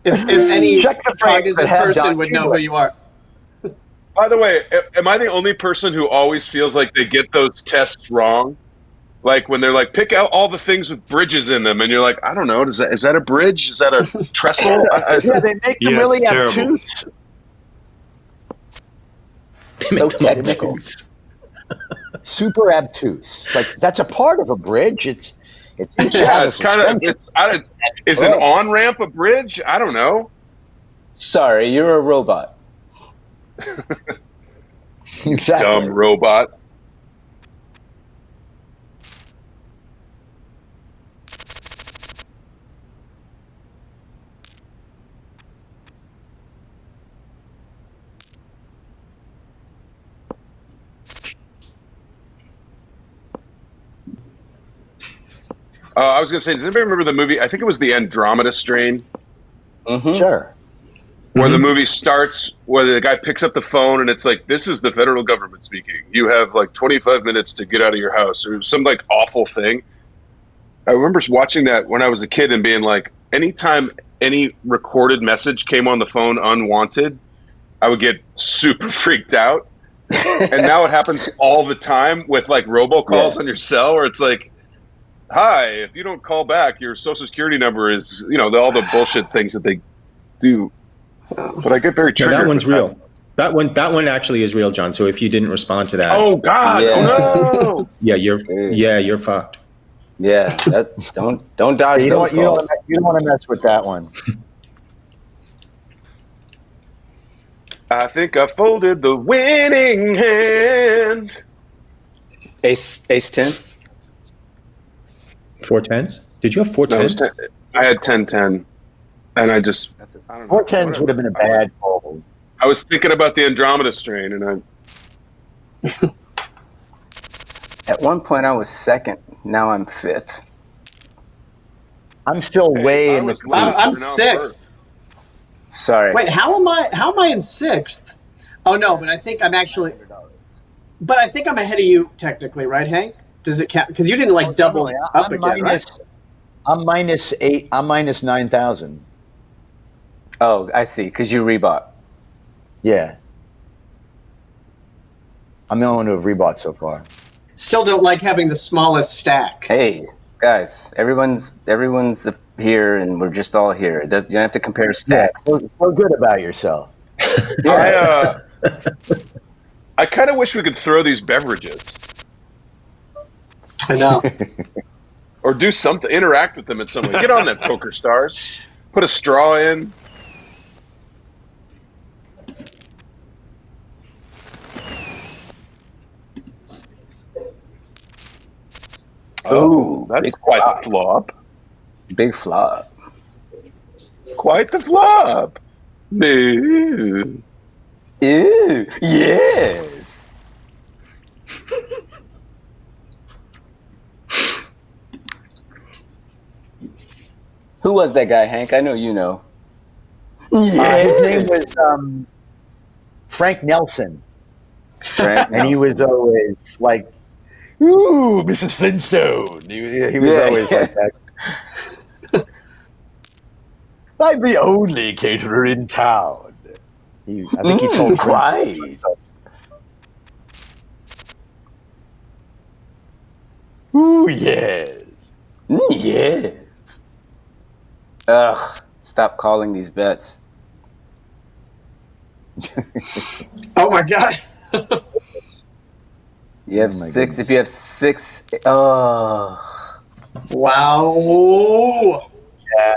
If any cognizant person would know who you are. By the way, am I the only person who always feels like they get those tests wrong? Like when they're like, pick out all the things with bridges in them, and you're like, I don't know, is that a bridge? Is that a trestle? Yeah, they make them really obtuse. So technical. Super obtuse. It's like that's a part of a bridge. It's it's kind of is an on ramp a bridge? I don't know. Sorry, you're a robot. Exactly. Dumb robot. I was going to say, does anybody remember the movie? I think it was the Andromeda Strain. Mm-hmm. Sure. Where the movie starts, where the guy picks up the phone and it's like, this is the federal government speaking. You have like 25 minutes to get out of your house, or some like awful thing. I remember watching that when I was a kid and being like, anytime any recorded message came on the phone unwanted, I would get super freaked out. And now it happens all the time with like robocalls on your cell, where it's like, hi, if you don't call back, your social security number is, all the bullshit things that they do. But I get very triggered. That one's real. That one actually is real, John. So if you didn't respond to that, oh God, oh no, you're fucked. Yeah, don't dodge those calls. You don't want to mess with that one. I think I folded the winning hand. Ace 10. 4 10s? Did you have 4 10s? I had 10-10, and I just 4 10s would have been a bad fold. I was thinking about the Andromeda Strain, and At one point, I was second. Now I'm fifth. I'm still way in the. I'm sixth. Sorry. Wait, how am I in sixth? Oh no, but I think I'm actually. But I think I'm ahead of you technically, right, Hank? Does it count? Because you didn't double up again, right? I'm minus 8. I'm minus 9,000. Oh, I see. Because you rebought. Yeah. I'm the only one who have rebought so far. Still don't like having the smallest stack. Hey, guys, everyone's here, and we're just all here. You don't have to compare stacks. Yeah, feel good about yourself. I kind of wish we could throw these beverages. I know. Or do something, interact with them in some way. Get on that PokerStars. Put a straw in. Oh, that's quite the flop. Big flop. Quite the flop. Ew. Ew. Yes. Who was that guy, Hank? I know you know. His name was Frank Nelson. And he was always like, "Ooh, Mrs. Flintstone." He was always like that. I'm the only caterer in town. I think he told right. Ooh, yes. Yes. Ugh. Stop calling these bets. Oh my god. You have six. If you have six, oh. Wow. Yeah.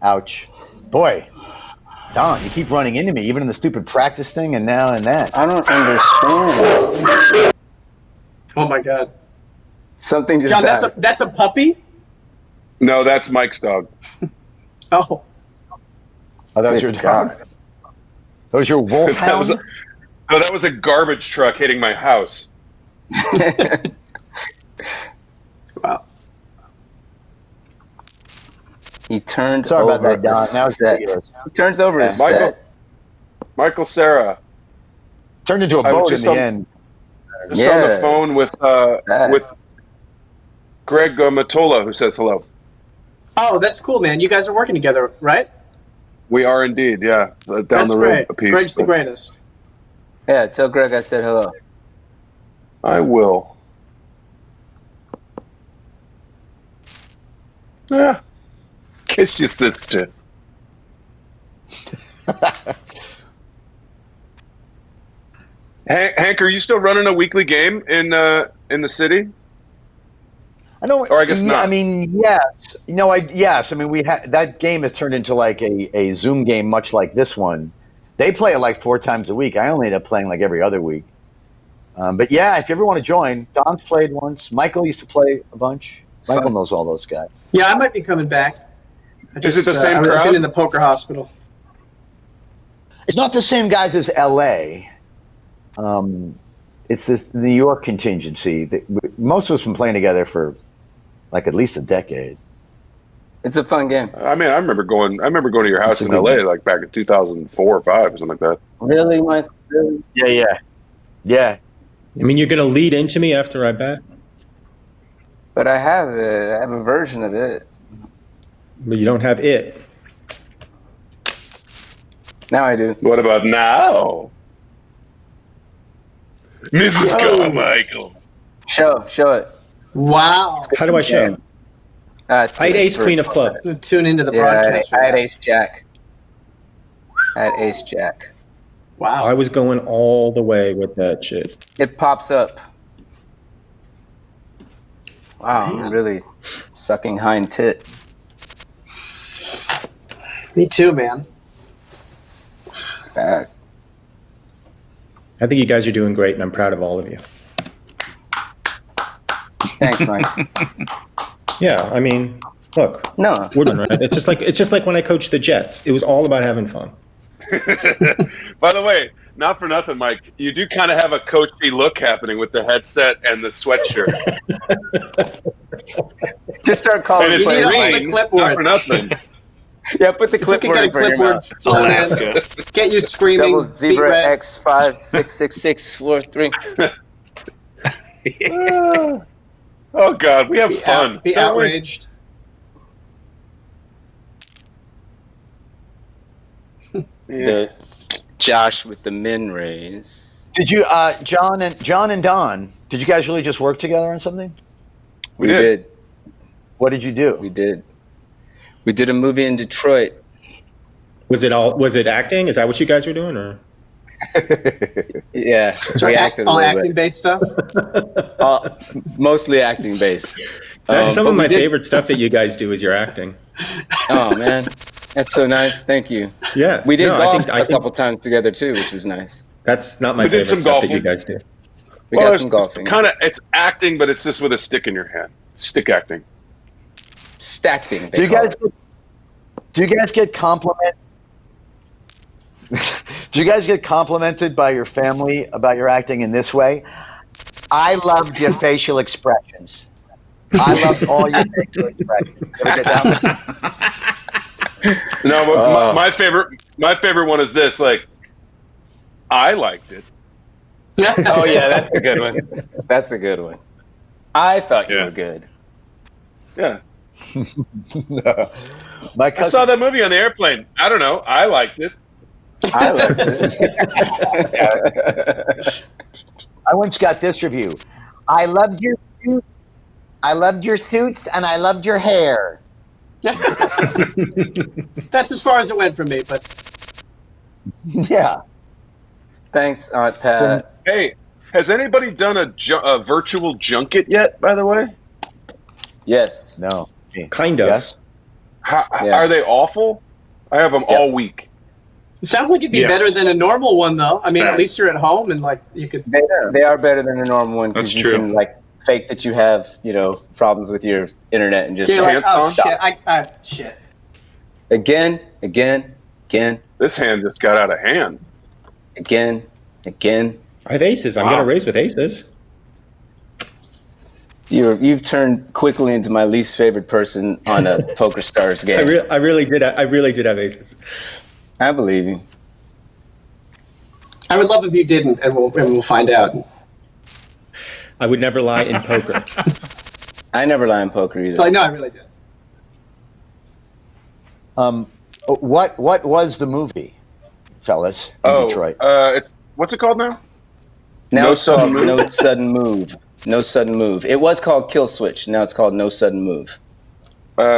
Ouch. Boy, Don, you keep running into me, even in the stupid practice thing and now and that. I don't understand. Oh my god. Something just John, died. that's a puppy? No, that's Mike's dog. Oh. Oh, that was your dog? That was your wolfhound? That was a garbage truck hitting my house. Wow. He turned Sorry over about that, Don. Now it's ridiculous. He turns over his set. Michael Cera. Turned into a boat in the end. Just on the phone with Greg Matola, who says hello. Oh, that's cool, man. You guys are working together, right? We are indeed, yeah. Down That's the road great. a piece. Greg's the greatest. Yeah, tell Greg I said hello. I will. Yeah. Kiss your sister. Hank, are you still running a weekly game in the city? I know. Or I guess not. I mean, yes. Yes. I mean, we had that game has turned into like a Zoom game, much like this one. They play it like 4 times a week. I only end up playing like every other week. But yeah, if you ever want to join, Don's played once. Michael used to play a bunch. Michael knows all those guys. Yeah, I might be coming back. Is it the same I've crowd? been in the poker hospital. It's not the same guys as LA. It's this New York contingency. Most of us have been playing together for like at least a decade. It's a fun game. I mean, I remember going to your house in LA like back in 2004 or 5 or something like that. Really, Mike? Really? Yeah. I mean, you're going to lead into me after I bet? But I have it. I have a version of it. But you don't have it. Now I do. What about now? Mrs. Carmichael. Show it. Wow. How do I show? I had ace queen of clubs. Tune into the broadcast. I had ace jack. Wow. I was going all the way with that shit. It pops up. Wow, I'm really sucking hind tit. Me too, man. It's bad. I think you guys are doing great, and I'm proud of all of you. Thanks, Mike. Yeah, I mean, look. No. We're done, right? It's just like when I coached the Jets. It was all about having fun. By the way, not for nothing, Mike, you do kind of have a coachy look happening with the headset and the sweatshirt. Just start calling and it's players. green, not for nothing. Yeah, put the clipboard in front of your mouth. Alaska. Get you screaming. Double zebra X566643. Oh God, we have fun. Be outraged. The Josh with the min raise. Did you, John and Don? Did you guys really just work together on something? We did. What did you do? We did. We did a movie in Detroit. Was it acting? Is that what you guys were doing, or? Yeah, we acted all acting based stuff. Mostly acting based. That's some of my favorite stuff that you guys do is your acting. Oh man, that's so nice. Thank you. Yeah, we did golf a couple times together too, which was nice. That's not my favorite stuff that you guys do. We got some golfing. It's acting, but it's just with a stick in your hand. Stick acting. Stacking. Do you guys get compliment? Do you guys get complimented by your family about your acting in this way? I loved your facial expressions. I loved all your facial expressions. You ever get that one? No, but my favorite one is this. Like, I liked it. Oh yeah, that's a good one. That's a good one. I thought you were good. Yeah. My I cousin, saw that movie on the airplane. I don't know. I liked it. I liked it. I once got this review. I loved your suits. I loved your suits, and I loved your hair. That's as far as it went for me, but Yeah. Thanks, Aunt Pat. Hey, has anybody done a virtual junket yet, by the way? Yes. No. Kind of. Yes. Are they awful? I have them all week. it sounds like it'd be Yes. better than a normal one, though. I mean, bad. at least you're at home and like you could. They are better than a normal one That's because you true. can like fake that you have problems with your internet and just You're like, oh stop. shit, shit. Again. This hand just got out of hand. Again. I have aces. I'm going to raise with aces. You've turned quickly into my least favorite person on a PokerStars game. I really did have aces. I believe you. I would love if you didn't, and we'll find out. I would never lie in poker. I never lie in poker either. Like, no, I really did. What was the movie, fellas, in Detroit? It's what's it called now? Now No it's Sudden called Move? No Sudden Move. No Sudden Move. It was called Kill Switch. Now it's called No Sudden Move.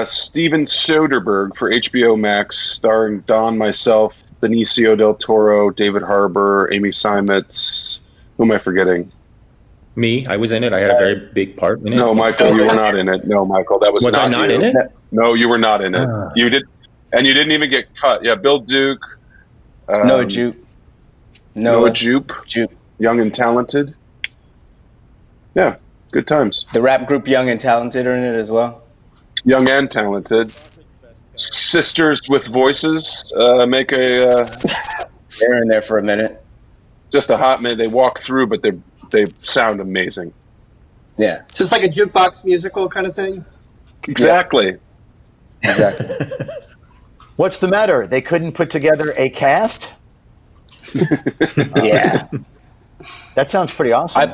Steven Soderbergh for HBO Max, starring Don, myself, Benicio del Toro, David Harbour, Amy Simons. Who am I forgetting? Me, I was in it. I had a very big part in it. No, Michael, you were not in it. No, Michael, that was Was not I not you. in it? No, you were not in it. You did, and you didn't even get cut. Yeah, Bill Duke. Noah Jupe. Noah Jupe. Jupe. Young and talented. Yeah, good times. The rap group Young and Talented are in it as well. Young and talented. Sisters with voices make a They're in there for a minute. just a hot minute. They walk through, but they sound amazing. Yeah, So it's like a jukebox musical kind of thing. Exactly. exactly. What's the matter? They couldn't put together a cast? Yeah. That sounds pretty awesome.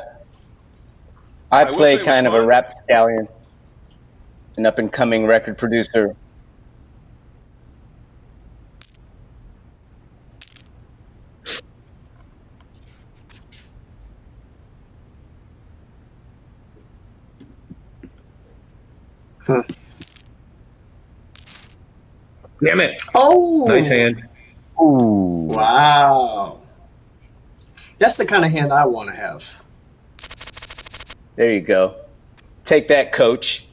I will play say it was kind of a fun. rap stallion, an up-and-coming record producer. Damn it. Oh, Nice hand. Ooh. Wow, that's the kind of hand I want to have. There you go. Take that, coach.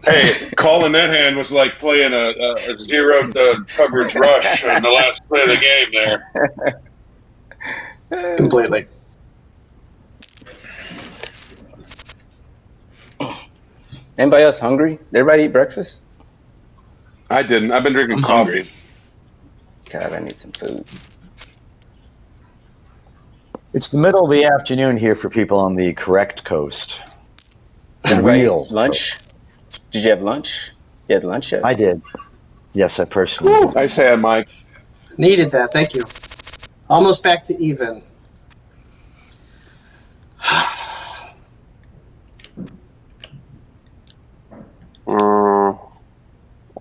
Hey, calling that hand was like playing a zero coverage rush on the last play of the game there. Completely. Anybody else hungry? Did everybody eat breakfast? I didn't. I've been drinking coffee. God, I need some food. It's the middle of the afternoon here for people on the correct coast. The Everybody real lunch? Did you have lunch? You had lunch yet? I did. Yes, I personally did. Nice hand, Mike. Needed that. Thank you. Almost back to even.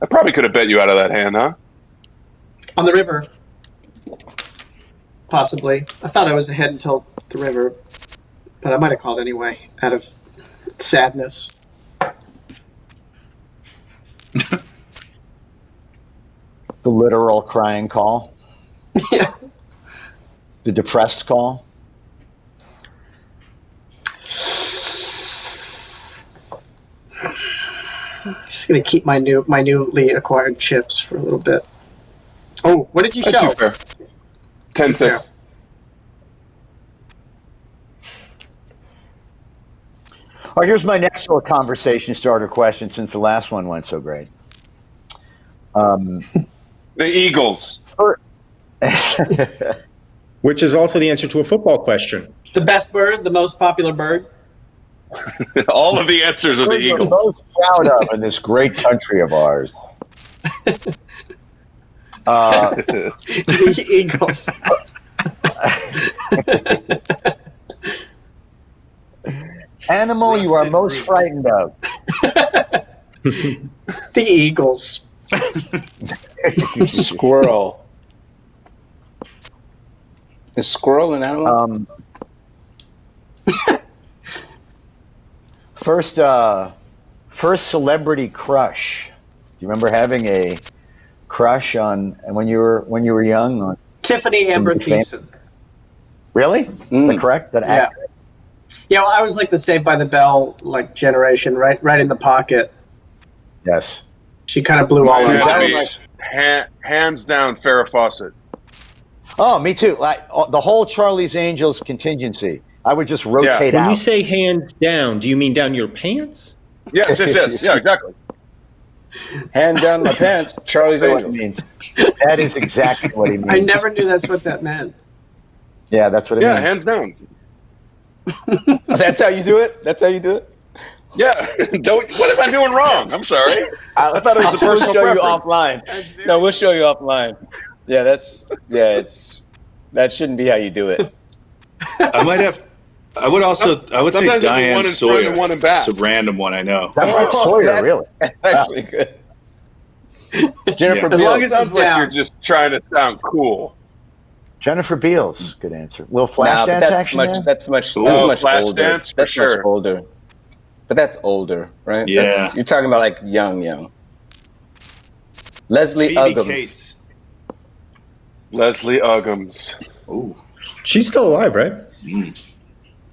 I probably could have bet you out of that hand, huh? On the river. Possibly. I thought I was ahead until the river, but I might have called anyway, out of sadness. The literal crying call. Yeah. The depressed call. Just gonna keep my newly acquired chips for a little bit. Oh, what did you That's show? too fair. 10-6. All right, here's my next little conversation starter question since the last one went so great. The Eagles. Which is also the answer to a football question. The best bird, the most popular bird. All of the answers are the Birds Eagles. most proud of in this great country of ours. The Eagles. Animal you are most frightened of. The Eagles. Squirrel. Is squirrel an animal? First celebrity crush. Do you remember having a crush on when you were young? On Tiffany Amber somebody famous? Thiessen. Really? That correct? That accurate? Yeah, well, I was like the Saved by the Bell like generation, right in the pocket. Yes. She kind of blew all Mine of would that. be hands down Farrah Fawcett. Oh, me too. Like the whole Charlie's Angels contingency. I would just rotate When out. you say hands down, do you mean down your pants? Yes. Yeah, exactly. Hand down my pants, Charlie's That's what it Angels. means. That is exactly what he means. I never knew that's what that meant. Yeah, that's what it means. Hands down. That's how you do it? That's how you do it? Yeah. What am I doing wrong? I'm sorry. I thought it was a We'll personal show you preference. offline. No, we'll show you offline. Yeah, that shouldn't be how you do it. I would say Sometimes it'd be Diane one in front Sawyer. and one in back. It's a random one, I know. That's Sawyer, that's really. Actually good. Jennifer Yeah. As long Beals. as Sounds it's like down. you're just trying to sound cool. Jennifer Beals, good answer. Little flash Nah, but dance that's action much. there? That's much. Ooh, That's much flash older. dance for That's much sure. older. But that's older, right? Yeah. You're talking about like young. Leslie Phoebe Uggams. Cates. Leslie Uggams. Ooh. She's still alive, right?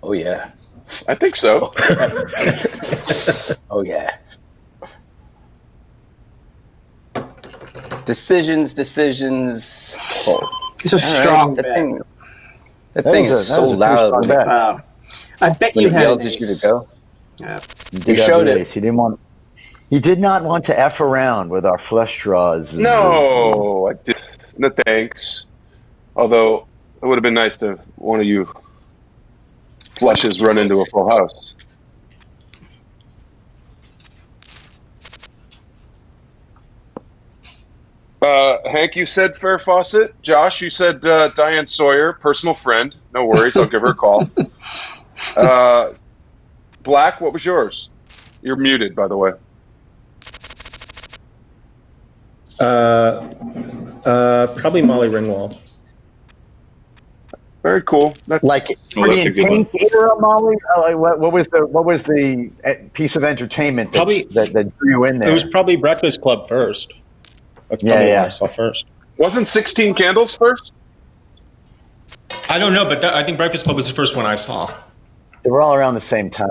Oh yeah. I think so. Oh yeah. Decisions. Oh. It's a strong That bet. thing. That thing was is a so pretty loud. strong bet. Wow. I bet When you it had yells an at you ace. to go. Yeah. He You did have showed the it. ace. He did not want to F around with our flush draws. No, I did. No thanks. Although it would have been nice to one of you flushes run into a full house. Hank, you said Farrah Fawcett. Josh, you said Diane Sawyer, personal friend. No worries, I'll give her a call. Black, what was yours? You're muted, by the way. Probably Molly Ringwald. Very cool. That's Like that's pretty a good one. Pink era, Molly. What was the piece of entertainment that drew you in there? It was probably Breakfast Club first. That's Yeah, probably yeah. what I saw first. wasn't 16 Candles first? I don't know, but I think Breakfast Club was the first one I saw. They were all around the same time.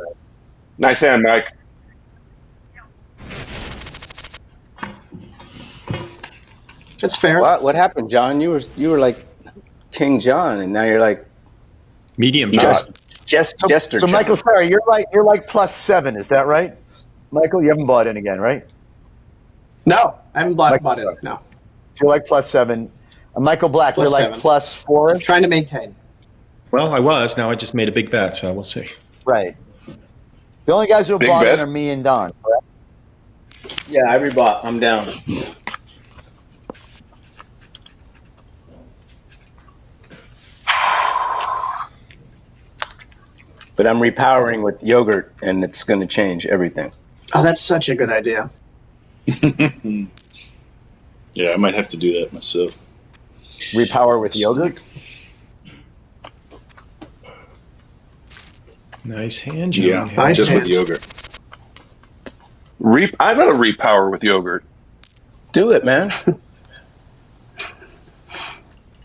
Nice hand, Mike. That's fair. What happened, John? You were like King John, and now you're like Medium Just- John. Jester. So John. Michael, sorry, you're like +7, is that right? Michael, you haven't bought in again, right? No, I haven't bought it. No. So you're like +7. Michael Black, Plus you're like 7. +4. Trying to maintain. Well, I was. Now I just made a big bet, so we'll see. Right. The only guys who have Big bought in bet. are me and Don. Correct? Yeah, I rebought. I'm down. But I'm repowering with yogurt, and it's going to change everything. Oh, that's such a good idea. Yeah, I might have to do that myself. Repower with yogurt. Nice hand, John. Yeah, Nice just with hand. yogurt. I got to repower with yogurt. Do it, man.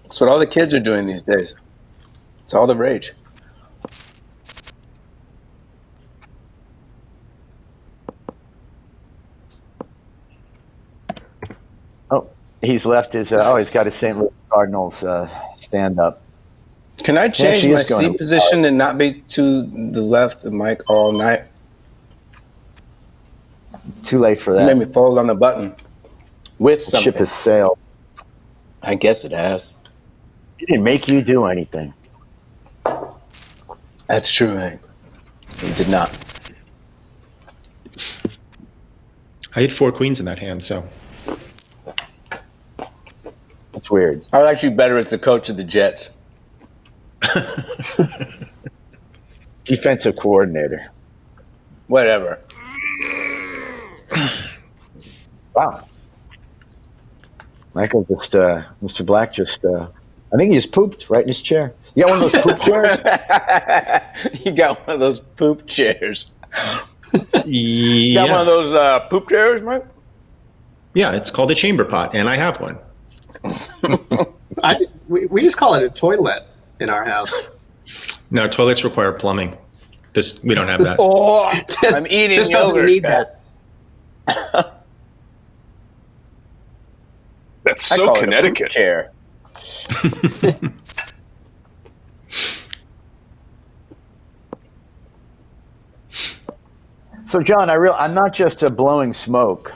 That's what all the kids are doing these days. It's all the rage. Oh, he's left his. He's got his St. Louis Cardinals stand up. Can I change she my is going seat to- position and not be to the left of Mike all night? too late for You that. made me fold on the button with The something. ship has sailed. I guess it has. He didn't make you do anything. That's true, Hank. He did not. I had 4 queens in that hand, so. That's weird. I was actually better as the coach of the Jets. Defensive coordinator. Whatever. Wow. Michael just, Mr. Black just, I think he just pooped right in his chair. You got one of those poop chairs? You got one of those poop chairs. You Yeah. got one of those poop chairs, Mike? Yeah, it's called a chamber pot, and I have one. We just call it a toilet in our house. No, toilets require plumbing. We don't have that. Oh, I'm eating This doesn't yogurt. need that. That's I so call it a poop Connecticut. chair. So, John, I'm not just blowing smoke.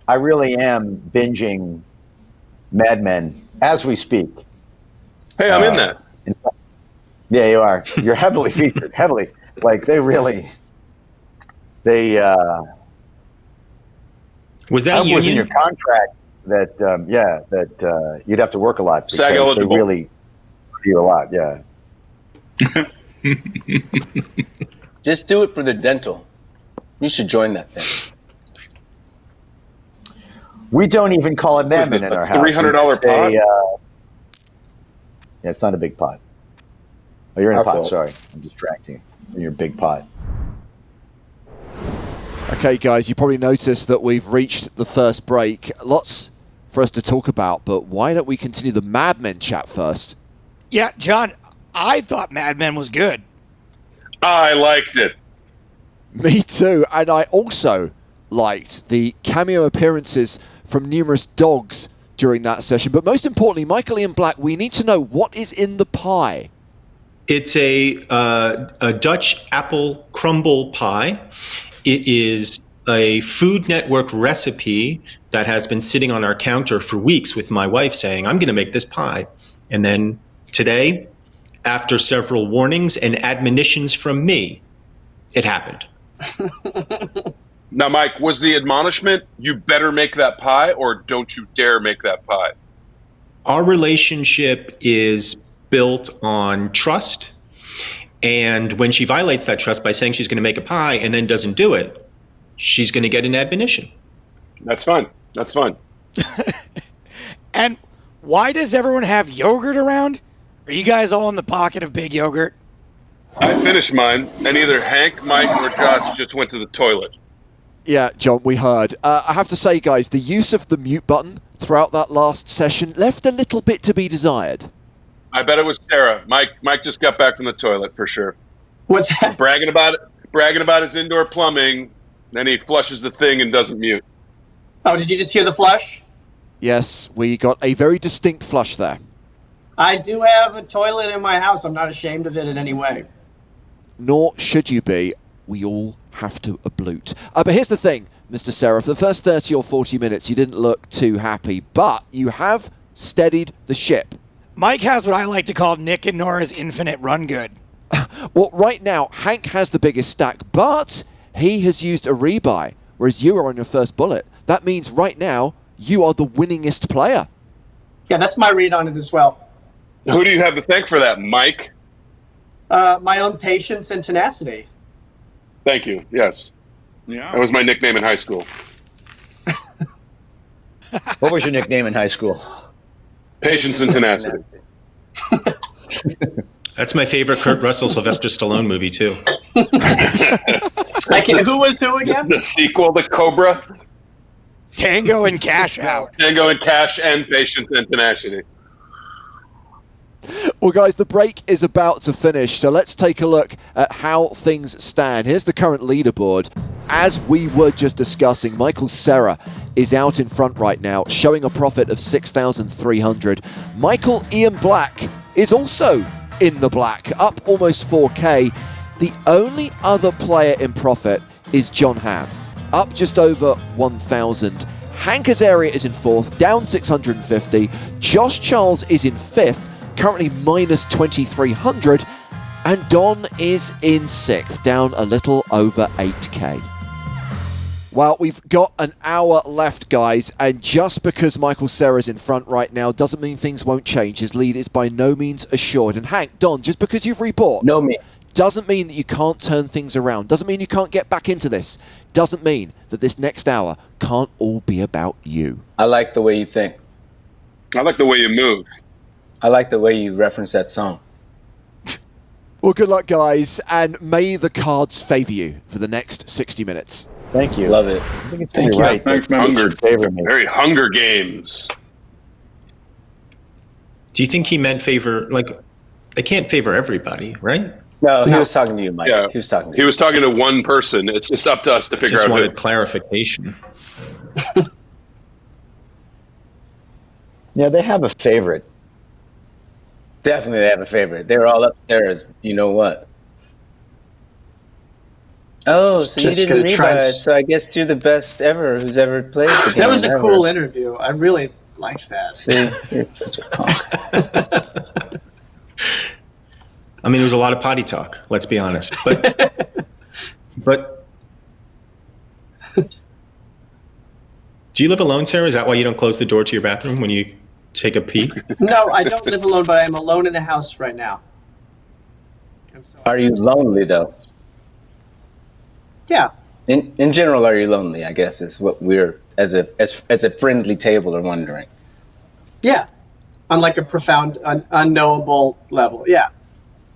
I really am binging Mad Men as we speak. Hey, I'm in that. Yeah, you are. You're heavily featured. Heavily. Like, Was that was in your union? contract that you'd have to work a lot. SAG because they eligible. really do you a lot, yeah. Just do it for the dental. You should join that thing. We don't even call it Mad Men in our house. $300 We say, pot? yeah, it's not a big pot. Oh, you're in a Our pot, fault. sorry. I'm distracting you. In your big pot. Okay, guys, you probably noticed that we've reached the first break. Lots for us to talk about, but why don't we continue the Mad Men chat first? Yeah, John, I thought Mad Men was good. I liked it. Me too, and I also liked the cameo appearances from numerous dogs during that session. But most importantly, Michael Ian Black, we need to know what is in the pie. It's a Dutch apple crumble pie. It is a Food Network recipe that has been sitting on our counter for weeks with my wife saying, I'm going to make this pie. And then today, after several warnings and admonitions from me, it happened. Now, Mike, was the admonishment, you better make that pie, or don't you dare make that pie? Our relationship is built on trust. And when she violates that trust by saying she's going to make a pie and then doesn't do it, she's going to get an admonition. That's fine. That's fine. And why does everyone have yogurt around? Are you guys all in the pocket of big yogurt? I finished mine, and either Hank, Mike, or Josh just went to the toilet. Yeah, John, we heard. I have to say, guys, the use of the mute button throughout that last session left a little bit to be desired. I bet it was Cera. Mike just got back from the toilet for sure. What's that? Bragging about his indoor plumbing, then he flushes the thing and doesn't mute. Oh, did you just hear the flush? Yes, we got a very distinct flush there. I do have a toilet in my house. I'm not ashamed of it in any way. Nor should you be. We all have to ablute. But here's the thing, Mr. Cera. For the first 30 or 40 minutes, you didn't look too happy, but you have steadied the ship. Mike has what I like to call Nick and Nora's infinite run good. Well, right now, Hank has the biggest stack, but he has used a rebuy, whereas you are on your first bullet. That means right now, you are the winningest player. Yeah, that's my read on it as well. Who do you have to thank for that, Mike? My own patience and tenacity. Thank you. Yes. Yeah. That was my nickname in high school. What was your nickname in high school? Patience and tenacity. That's my favorite Kurt Russell, Sylvester Stallone movie, too. Who was who again? The sequel to Cobra. Tango and Cash Out. Tango and Cash and Patience and Tenacity. Well, guys, the break is about to finish, so let's take a look at how things stand. Here's the current leaderboard. As we were just discussing, Michael Cera is out in front right now, showing a profit of 6,300. Michael Ian Black is also in the black, up almost 4K. The only other player in profit is Jon Hamm up just over 1,000. Hank Azaria is in 4th, down 650. Josh Charles is in 5th, currently minus 2,300. And Don is in 6th, down a little over 8k. Well, we've got an hour left, guys, and just because Michael Cera's in front right now doesn't mean things won't change. His lead is by no means assured. And Hank, Don, just because you've rebought, doesn't mean that you can't turn things around. Doesn't mean you can't get back into this. Doesn't mean that this next hour can't all be about you. I like the way you think. I like the way you move. I like the way you reference that song. Well, good luck, guys, and may the cards favor you for the next 60 minutes. Thank you. Love it. I think it's pretty right. Very Hunger Games. Do you think he meant favor, like, they can't favor everybody, right? No, he was talking to you, Mike. Yeah. He was talking to you. He was talking to one person. It's just up to us to figure Just out wanted who. clarification. Yeah, they have a favorite. Definitely they have a favorite. They're all up Sarah's, you know what. Oh, so you didn't Rebuys, so I guess you're the best ever who's ever played the game. That was a cool interview. I really liked that. See, you're such a punk. I mean, it was a lot of potty talk, let's be honest. But do you live alone, Sarah? Is that why you don't close the door to your bathroom when you take a pee? No, I don't live alone, but I'm alone in the house right now. So, Are you lonely, though? yeah. In general, are you lonely, I guess, is what we're, as a friendly table, are wondering. Yeah. On like a profound, unknowable level. Yeah.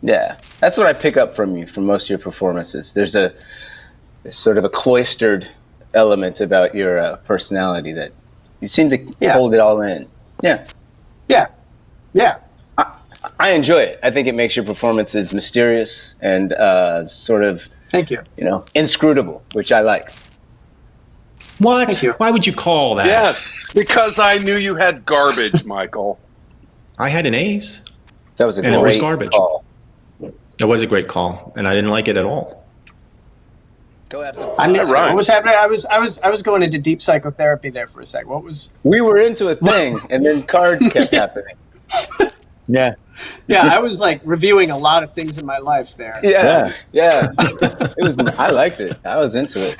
Yeah. That's what I pick up from you, from most of your performances. There's a sort of a cloistered element about your personality that you seem to hold it all in. Yeah. Yeah. Yeah. I enjoy it. I think it makes your performances mysterious and sort of, thank you, inscrutable, which I like. What? Thank you. Why would you call that? Yes, because I knew you had garbage, Michael. I had an ace. That was a and great it was garbage. call. It was a great call, and I didn't like it at all. Go have some. I missed what was happening. I was going into deep psychotherapy there for a sec. What was? We were into a thing, and then cards kept happening. Yeah. Yeah, I was like reviewing a lot of things in my life there. Yeah. It was. I liked it. I was into it.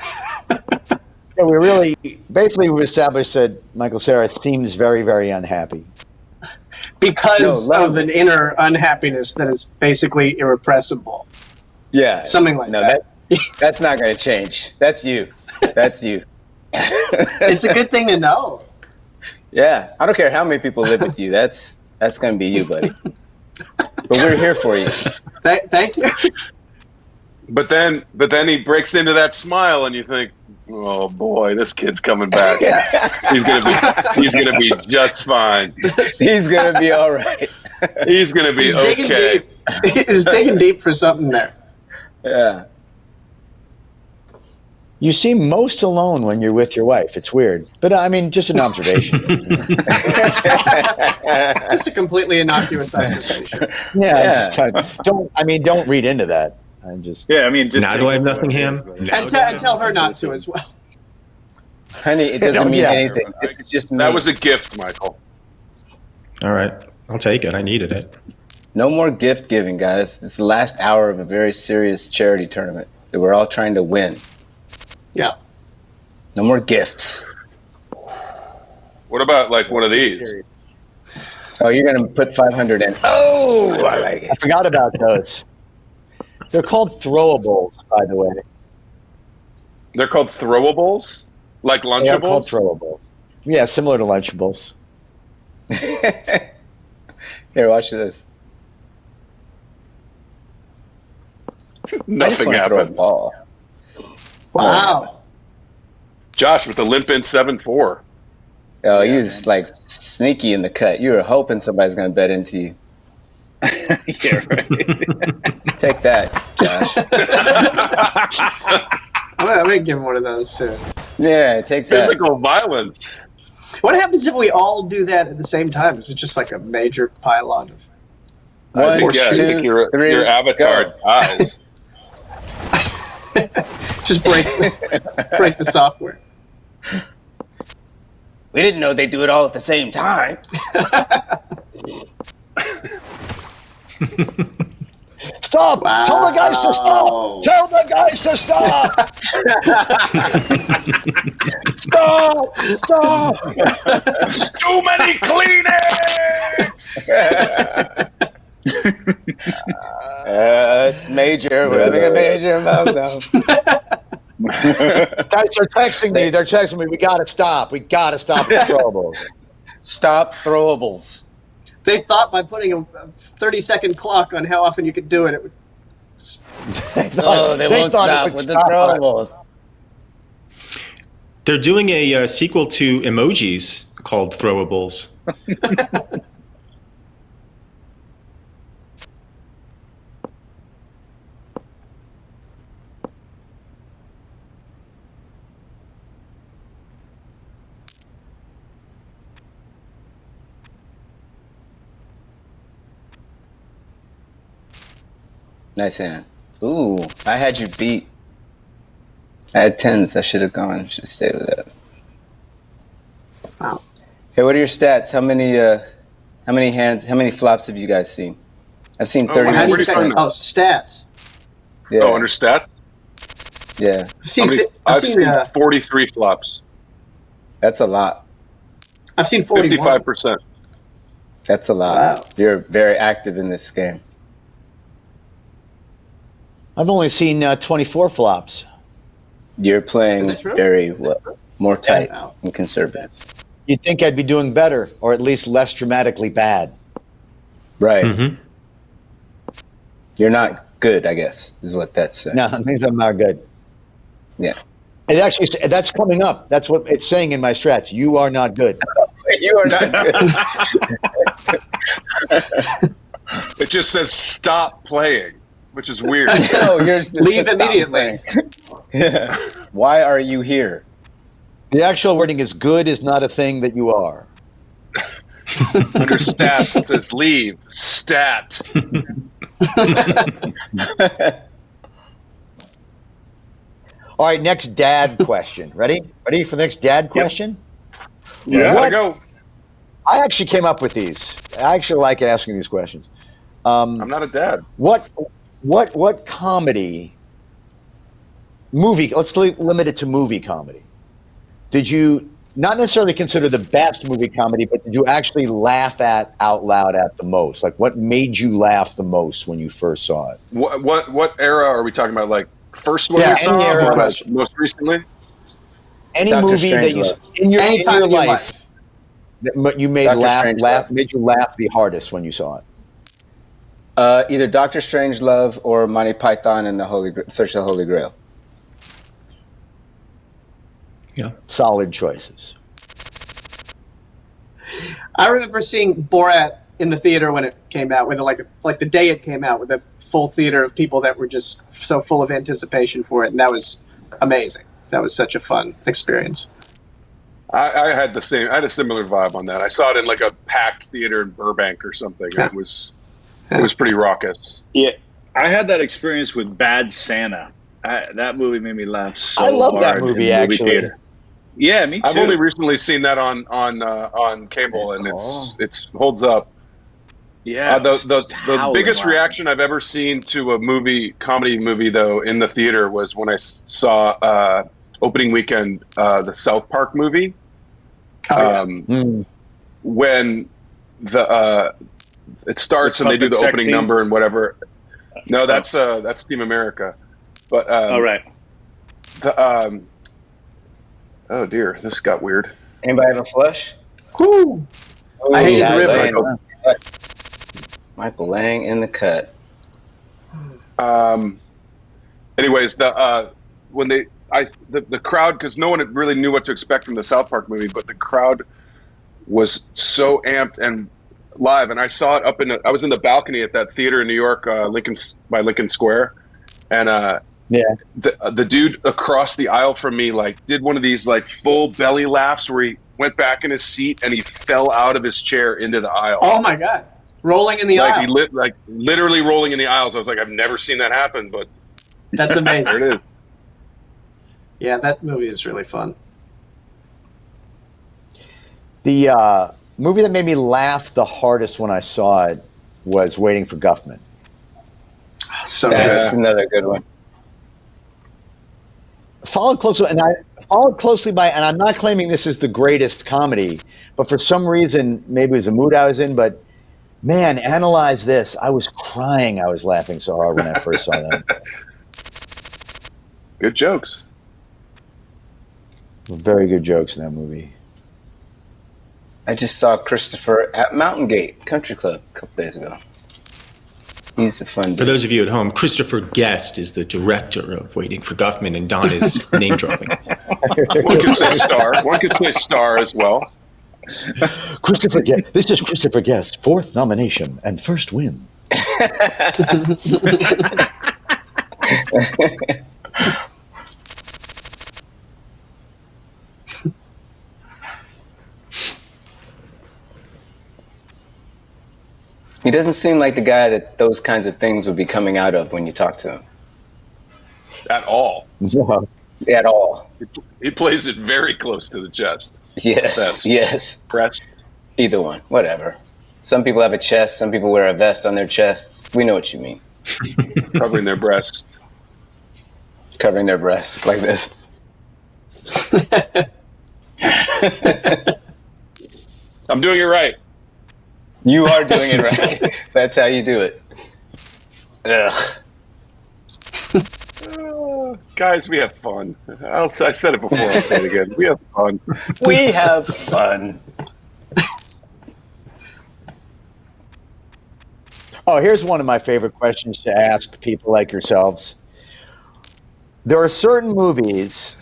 Yeah, we've established that Michael Cera seems very, very unhappy. Because of an inner unhappiness that is basically irrepressible. Yeah. Something like that. That's not going to change. That's you. That's you. It's a good thing to know. Yeah. I don't care how many people live with you. That's going to be you, buddy. But we're here for you. Thank you. But then he breaks into that smile, and you think, oh boy, this kid's coming back. He's gonna be just fine. He's gonna be all right. He's gonna be okay. He's digging deep for something there. Yeah. You seem most alone when you're with your wife. It's weird, but I mean, just an observation. Just a completely innocuous observation. Don't read into that. I'm just. Yeah, I mean, just now do I have nothing, Ham? And tell her not to as well. Honey, it doesn't mean anything. It's just me. That was a gift, Michael. All right, I'll take it. I needed it. No more gift giving, guys. It's the last hour of a very serious charity tournament that we're all trying to win. Yeah. No more gifts. What about like one of these? Oh, you're gonna put 500 in. Oh, I like it. I forgot about those. They're called throwables, by the way. They're called throwables? Like Lunchables? They're called throwables. Yeah, similar to Lunchables. Here, watch this. Nothing happened. Throw a ball. Wow. Josh with the limp in 7-4. Oh, you was like sneaky in the cut. You were hoping somebody's gonna bet into you. Yeah, right. Take that, Josh. I'm gonna give him one of those too. Yeah, take that. Physical violence. What happens if we all do that at the same time? Is it just like a major pylon of? One, I think two, your three, avatar go. dies. Just break the software. We didn't know they'd do it all at the same time. Stop! Wow. Tell the guys to stop! Tell the guys to stop! Stop! Too many Kleenex! It's major. We're having a major meltdown. Guys are texting me. They're texting me. We gotta stop. We gotta stop the throwables. Stop throwables. They thought by putting a 30-second clock on how often you could do it, it would. Oh, they won't stop with the throwables. They're doing a sequel to emojis called Throwables. Nice hand. Ooh, I had you beat. I had 10s. I should have gone. Should have stayed with that. Wow. Hey, what are your stats? How many hands? How many flops have you guys seen? I've seen 30. How do you Pretty say? fun. Oh, stats. Yeah. Oh, under stats? Yeah, I've seen 43 flops. that's a lot. I've seen 41. 55%. That's a lot. Wow. You're very active in this game. I've only seen 24 flops. You're playing Is that true? very more tight Wow. and conservative. You'd think I'd be doing better, or at least less dramatically bad. Right. Mm-hmm. You're not good, I guess, is what that's saying. No, I think I'm not good. Yeah. It actually, that's coming up. That's what it's saying in my strats. You are not good. You are not good. It just says stop playing, which is weird. No, yours just Leave says stop immediately. playing. Yeah. Why are you here? The actual wording is good is not a thing that you are. Under stats, it says leave. Stat. All right, next dad question. Ready? Ready for the next dad question? Yeah, What- gotta go. I actually came up with these. I actually like asking these questions. I'm not a dad. What comedy, movie, let's limit it to movie comedy. Did you not necessarily consider the best movie comedy, but did you actually laugh at out loud at the most? Like what made you laugh the most when you first saw it? What era are we talking about? Like first one Yeah, we saw, any era. or most recently? Any Dr. movie that you in your Anytime in your life. that you made Dr. laugh Strangelove. made you laugh the hardest when you saw it? Either Dr. Strangelove or Monty Python and the Search of the Holy Grail. Yeah. Solid choices. I remember seeing Borat in the theater when it came out, with like the day it came out, with a full theater of people that were just so full of anticipation for it, and that was amazing. That was such a fun experience. I had the same. I had a similar vibe on that. I saw it in like a packed theater in Burbank or something. Yeah. It was pretty raucous. Yeah, I had that experience with Bad Santa. That movie made me laugh so I love that hard movie, in the actually. theater. Yeah, me too. I've only recently seen that on cable, and it's holds up. Yeah, The biggest reaction I've ever seen to a comedy movie though in the theater was when I saw opening weekend the South Park movie. When it starts and they do the opening scene? number and whatever. No, that's Team America. But all right. Oh dear, this got weird. Anybody have a flush? Whew. I hate Yeah, the river. Lang. Michael Lang in the cut. Anyways, when the crowd, because no one really knew what to expect from the South Park movie, but the crowd was so amped and live, and I saw it I was in the balcony at that theater in New York, by Lincoln Square, and the dude across the aisle from me did one of these full belly laughs where he went back in his seat and he fell out of his chair into the aisle. Oh my God. Rolling in the aisle. He literally rolling in the aisles. I was like, I've never seen that happen, but that's amazing. there it is. Yeah, that movie is really fun. The movie that made me laugh the hardest when I saw it was Waiting for Guffman. So That's good. another good one. Followed closely by, and I'm not claiming this is the greatest comedy, but for some reason, maybe it was a mood I was in, but man, analyze this. I was crying. I was laughing so hard when I first saw that. Good jokes. Very good jokes in that movie. I just saw Christopher at Mountain Gate Country Club a couple days ago. He's a fun dude. For those of you at home, Christopher Guest is the director of Waiting for Guffman, and Don is name dropping. One could say star. One could say star as well. Christopher Guest. This is Christopher Guest's 4th nomination and first win. He doesn't seem like the guy that those kinds of things would be coming out of when you talk to him. At all. Yeah. At all. He plays it very close to the chest. Yes, Vest. yes. Breast. Either one, whatever. Some people have a chest, some people wear a vest on their chests. We know what you mean. Covering their breasts. Covering their breasts like this. I'm doing it right. You are doing it right. That's how you do it. Ugh. Guys, we have fun. I said it before, I'll say it again. We have fun. We have fun. Oh, here's one of my favorite questions to ask people like yourselves. There are certain movies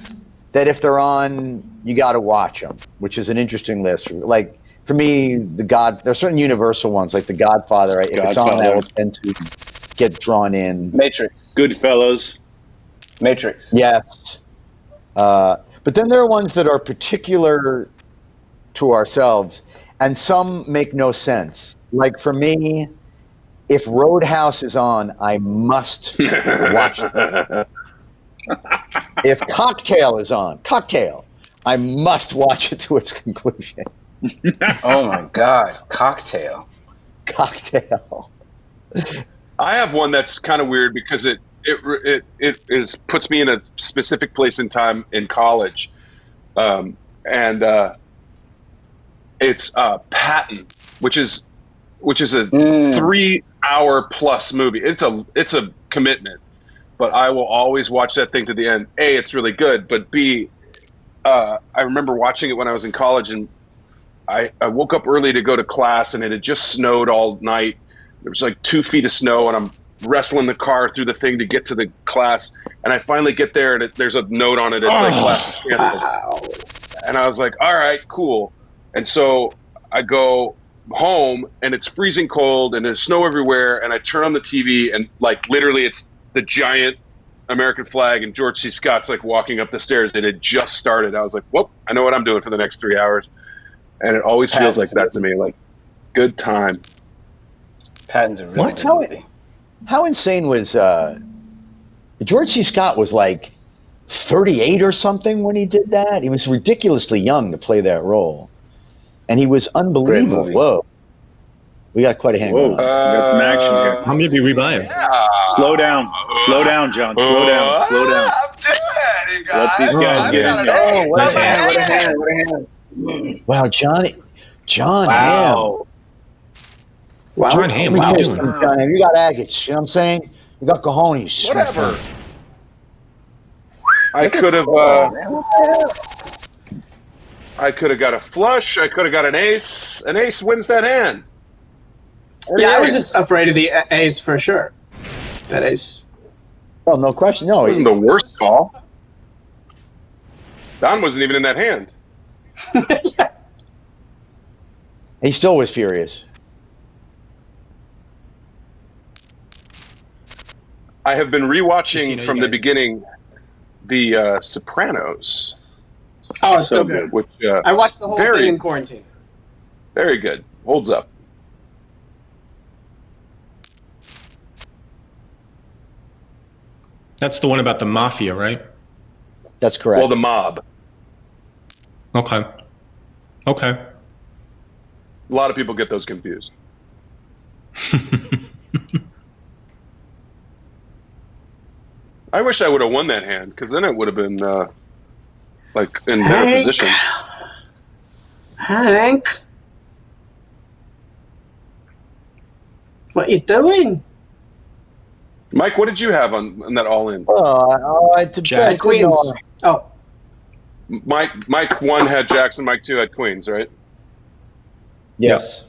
that if they're on, you got to watch them, which is an interesting list. Like, for me, there's certain universal ones, like The Godfather. If it's on, I will tend to get drawn in. Matrix. Goodfellas. Matrix. Yes. But then there are ones that are particular to ourselves, and some make no sense. Like for me, if Roadhouse is on, I must watch it. If Cocktail is on, I must watch it to its conclusion. Oh my God, Cocktail. I have one that's kind of weird because it puts me in a specific place in time in college, and it's Patton, which is a 3-hour plus movie. It's a commitment, but I will always watch that thing to the end. A, it's really good, but B, I remember watching it when I was in college, and I woke up early to go to class, and it had just snowed all night. There was like 2 feet of snow, and I'm wrestling the car through the thing to get to the class. And I finally get there, and there's a note on it. It's like class is canceled. Wow. And I was like, all right, cool. And so I go home, and it's freezing cold, and there's snow everywhere. And I turn on the TV, and like literally it's the giant American flag, and George C. Scott's like walking up the stairs. It had just started. I was like, whoop, I know what I'm doing for the next 3 hours. And it always feels like that to me, like good time. Patton's a real movie. How insane was George C. Scott was like 38 or something when he did that? He was ridiculously young to play that role. And he was unbelievable. Whoa. We got quite a hang on. We got some action here. How many revive? Yeah. Slow down, John. Slow down. I'm doing it, you guys. Let these guys get in here. Oh, what a hand. Wow, Jon Hamm. Wow. Jon Hamm, what are you doing? Jon Hamm, you got agates, you know what I'm saying? You got cojones. Whatever. I could have got a flush. I could have got an ace. An ace wins that hand. I was just afraid of the ace for sure. That ace. Well, no question. No, it wasn't the worst call. Don wasn't even in that hand. He still was furious. I have been rewatching from the beginning the Sopranos. Oh, it's so good. Which, I watched the whole thing in quarantine. Very good. Holds up. That's the one about the mafia, right? That's correct. Well, the mob. Okay. Okay. A lot of people get those confused. I wish I would have won that hand, because then it would have been like in better position. Hank, what you doing? Mike, what did you have on that all-in? It's a Jack. Queens. Oh, Mike 1 had Jackson, Mike 2 had Queens, right? Yes.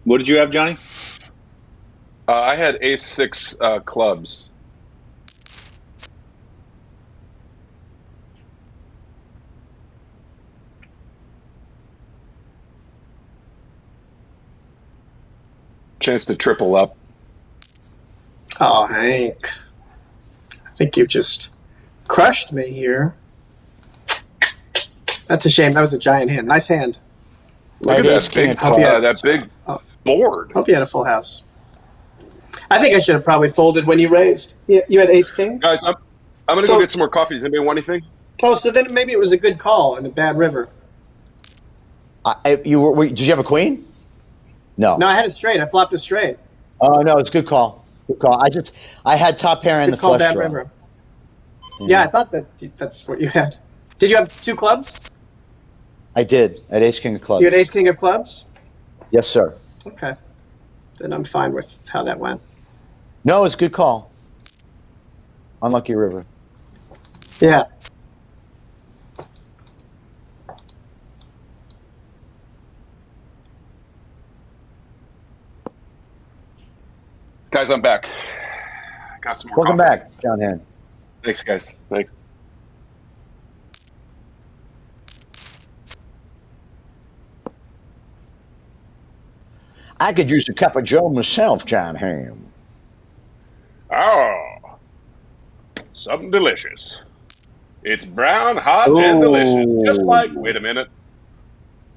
What did you have, Johnny? I had Ace-6 clubs. Chance to triple up. Oh, Hank. I think you've just crushed me here. That's a shame. That was a giant hand. Nice hand. Look at that big board. Hope you had a full house. I think I should have probably folded when you raised. You had ace king? Guys, I'm going to go get some more coffee. Does anybody want anything? Oh, so then maybe it was a good call in a bad river. Did you have a queen? No. No, I had a straight. I flopped a straight. Oh, no, it's a good call. Good call. I had top pair in the Call flush bad draw. river. Yeah, I thought that's what you had. Did you have 2 clubs? I did, at ace king of clubs. You had ace king of clubs? Yes, sir. Okay. Then I'm fine with how that went. No, it's a good call. Unlucky river. Yeah. Guys, I'm back. Got some more Welcome coffee. back, Jon Hamm. Thanks, guys. Thanks. I could use a cup of Joe myself, Jon Hamm. Oh, something delicious. It's brown, hot, and delicious. Just like, wait a minute.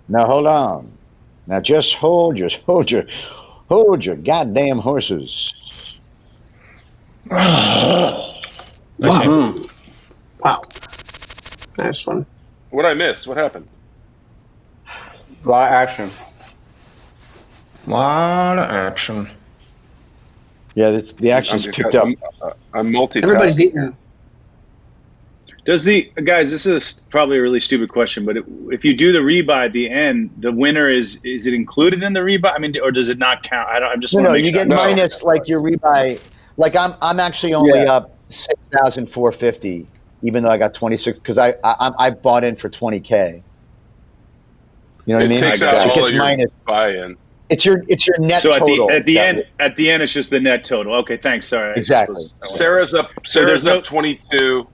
Now hold on. Now just hold your goddamn horses. Nice hand. Wow. Nice one. What'd I miss? What happened? A lot of action. Lot of action. Yeah, the action's picked up. I'm multitasking. Everybody's eating. Does guys? This is probably a really stupid question, but if you do the rebuy at the end, the winner is it included in the rebuy? I mean, or does it not count? I'm just No, you get minus like your rebuy. Like I'm actually only up 6,450, even though I got 26 because I bought in for 20K. You know what I mean? It takes out it all gets of your minus. buy-in. It's your net so total. at the end, it's just the net total. Okay, thanks. Sorry. Exactly. Sarah's up 22.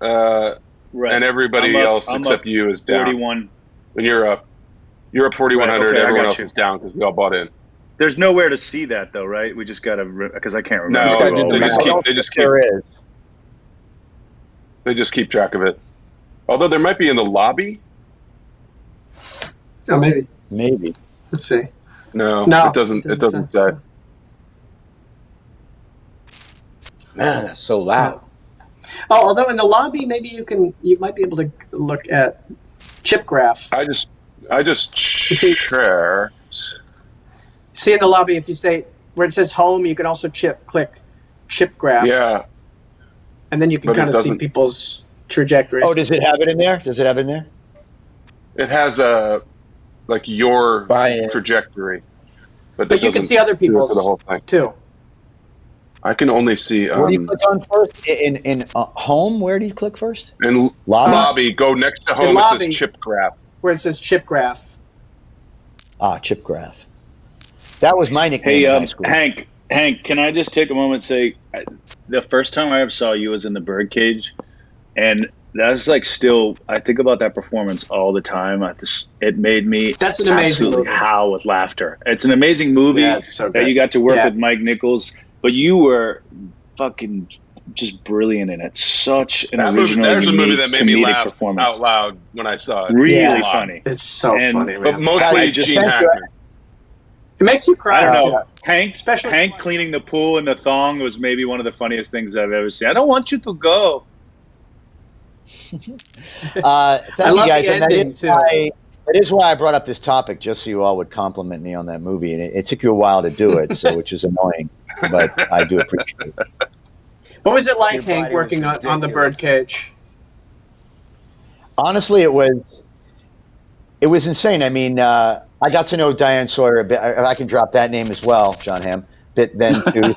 Right. And everybody else except you is down. 41. And you're up 4,100. Right, okay, Everyone else you. is down because we all bought in. There's nowhere to see that though, right? We just gotta because I can't remember. No, they just keep track of it. Although there might be in the lobby. Oh, maybe. Maybe. Let's see. No, it doesn't. It doesn't say. Man, that's so loud. Oh, although in the lobby, maybe you might be able to look at chip graph. I just shared. See in the lobby, if you say where it says home, you can also click chip graph. Yeah. And then you can kind of see people's trajectory. Oh, does it have it in there? It has like your trajectory, but you can see other people's for the whole thing too. I can only see. Where do you click on first? In home, where do you click first? In lobby, go next to home. It says chip graph. Where it says chip graph. Chip graph. That was my nickname in high school. Hank, can I just take a moment and say, the first time I ever saw you was in the birdcage, and that's like still, I think about that performance all the time. It made me that's an amazing movie. Howl with laughter. It's an amazing movie that you got to work with Mike Nichols, but you were fucking just brilliant in it. Such an original, there's a movie that made me laugh performance. out loud when I saw it. Really funny. It's so funny, man. But mostly Gene Hackman. It makes you cry. I don't know. Too. Especially Hank cleaning the pool in the thong was maybe one of the funniest things I've ever seen. I don't want you to go. Thank you love guys. the And that ending, is, too. that is why I brought up this topic, just so you all would compliment me on that movie. And it took you a while to do it, so which is annoying, but I do appreciate it. What was it like, Your Hank, body working was on the ridiculous. birdcage? Honestly, it was insane. I mean, I got to know Diane Sawyer a bit. I can drop that name as well, Jon Hamm. Bit then too.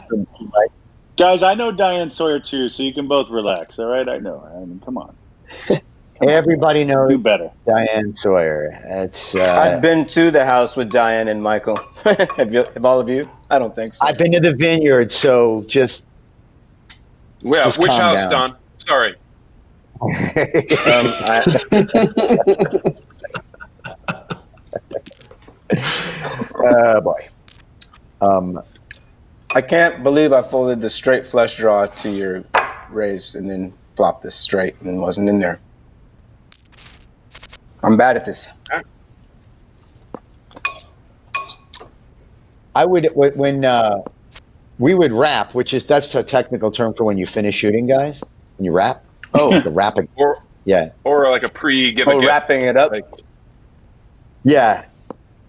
Guys, I know Diane Sawyer too, so you can both relax, all right? I know. I mean, come on. Everybody knows Do better. Diane Sawyer. It's I've been to the house with Diane and Michael. have all of you? I don't think so. I've been to the vineyard, so just Yeah, Just which calm house, down. Don? Sorry. Oh boy. I can't believe I folded the straight flush draw to your raise and then flopped this straight and wasn't in there. I'm bad at this. I would when we would wrap, that's a technical term for when you finish shooting, guys. When you wrap. Oh, the wrapping. Yeah. Or like a pre-give a gift. Wrapping it up. Like, Yeah.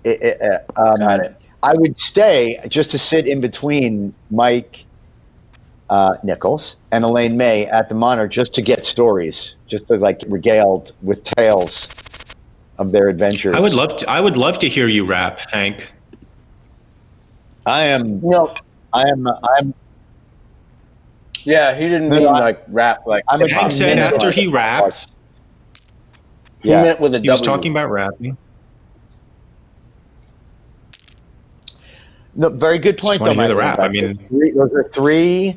Got it. I would stay just to sit in between Mike Nichols and Elaine May at the monitor just to get stories, just to like regaled with tales of their adventures. I would love to hear you rap, Hank. I'm Yeah, he didn't mean like rap like. I'm a Hank said minute after on he it. raps, He meant with a he was W. talking about rapping. No, very good point, Just though, wanna hear the Michael. rap. I mean- Those are three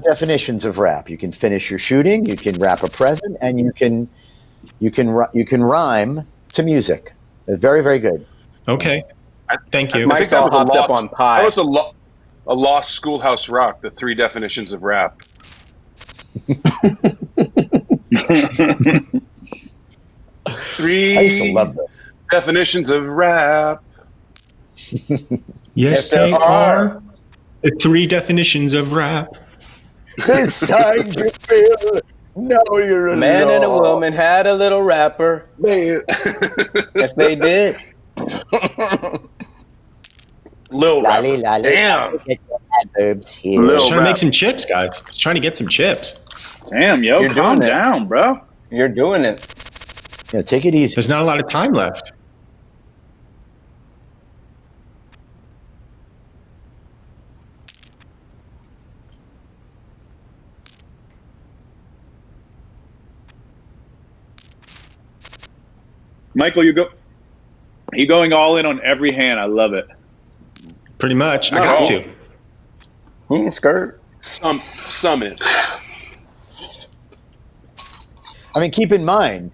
definitions of rap. You can finish your shooting, you can rap a present, and you can rhyme to music. Very, very good. Okay. Thank you. I Mike's think that all was a hopped up lost, on pie. that was a lost Schoolhouse Rock, the 3 definitions of rap. Three I used to love that. definitions of rap. Yes, there they are. The 3 definitions of rap. This time you feel now you're a Man and a law. woman had a little rapper. Man. Yes, they did. Lil Lolly, rapper. lolly, Damn. get your adverbs here. Lil- Just trying to rap. make some chips, guys. Just trying to get some chips. Damn, yo, You're calm doing it. down, bro. You're doing it. Yeah, take it easy. There's not a lot of time left. Michael, you going all in on every hand. I love it. Pretty much. I No. got to. He ain't skirt. Summit. I mean, keep in mind,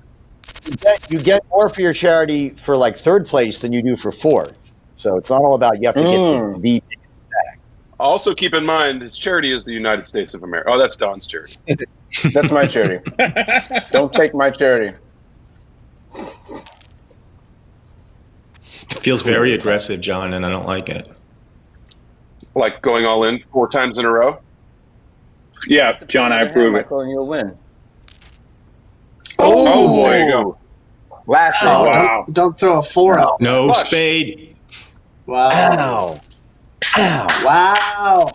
you get more for your charity for like third place than you do for fourth. So it's not all about you have to get the Also, keep in mind, his charity is the United States of America. Oh, that's Don's charity. That's my charity. Don't take my charity. It feels very aggressive, John, and I don't like it. Like going all in 4 times in a row. Yeah, John, I approve it. Michael, and you'll win. Oh, boy, there you go. Last Oh, one. Wow. Don't throw a 4 out. No Flush. spade. Wow. Ow. Ow. Wow.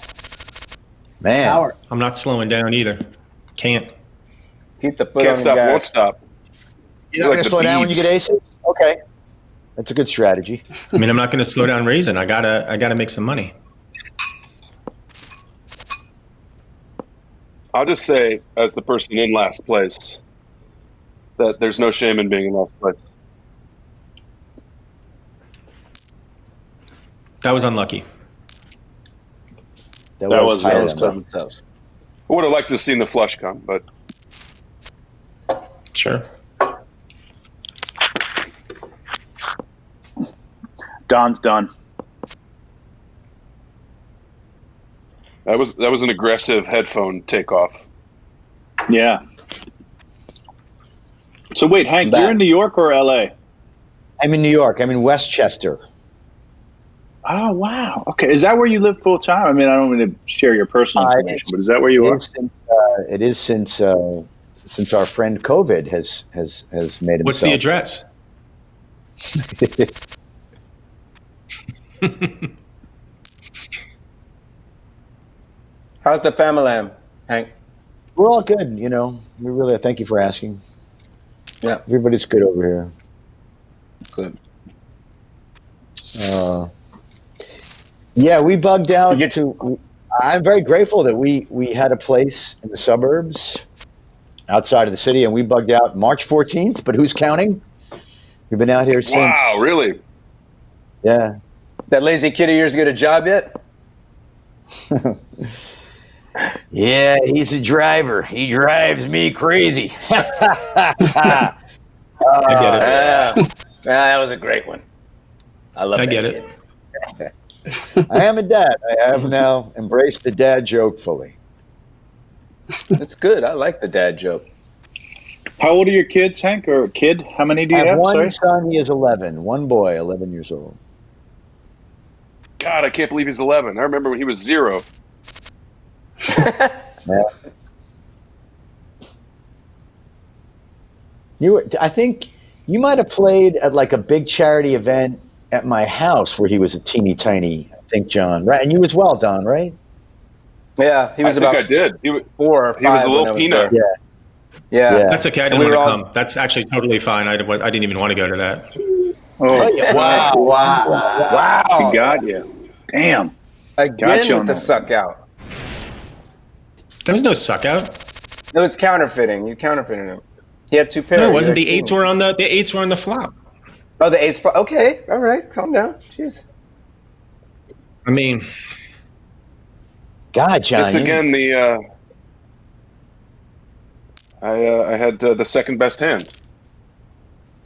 Man. Power. I'm not slowing down either. Can't. Keep the foot Can't on stop, the won't gas. stop. You're not Like going to the slow down when you bees. get aces? Okay. That's a good strategy. I mean, I'm not going to slow down raising. I gotta make some money. I'll just say, as the person in last place, that there's no shame in being in last place. That was unlucky. That was highly those unlucky. themselves. I would have liked to have seen the flush come, but Sure. Don's done. that was an aggressive headphone takeoff. Yeah. So wait, Hank, Back. you're in New York or LA? I'm in New York. I'm in Westchester. Oh, wow. Okay. Is that where you live full time? I mean, I don't want to share your personal information, but is that where you are? It is since our friend COVID has made himself. What's the address? How's the family, Hank? We're all good, you know. We really thank you for asking. Yeah, everybody's good over here. Good. Yeah, we bugged out I'm very grateful that we had a place in the suburbs outside of the city, and we bugged out March 14th, but who's counting? We've been out here since. Wow, really? Yeah. That lazy kid of yours get a job yet? Yeah, he's a driver. He drives me crazy. I get it. That was a great one. I love that. I get it. I am a dad. I have now embraced the dad joke fully. That's good. I like the dad joke. How old are your kids, Hank? Or kid? How many do you have? I have one Sorry? son. He is 11. One boy, 11 years old. God, I can't believe he's 11. I remember when he was 0. Yeah. I think you might have played at like a big charity event at my house where he was a teeny tiny, I think, John, right? And you as well, Don, right? Yeah, he was I did. He was 4 or 5. He was a little peanut. Yeah. That's okay. I didn't want to come. That's actually totally fine. I didn't even want to go to that. Oh, Wow. He got you. Damn. Again with the suck out. There was no suck out. It was counterfeiting. You counterfeited him. He had 2 pairs. No, it wasn't. The eights were on the flop. Oh, the 8's. Okay. All right. Calm down. Jeez. I mean, God, John. It's again the. I had the second best hand.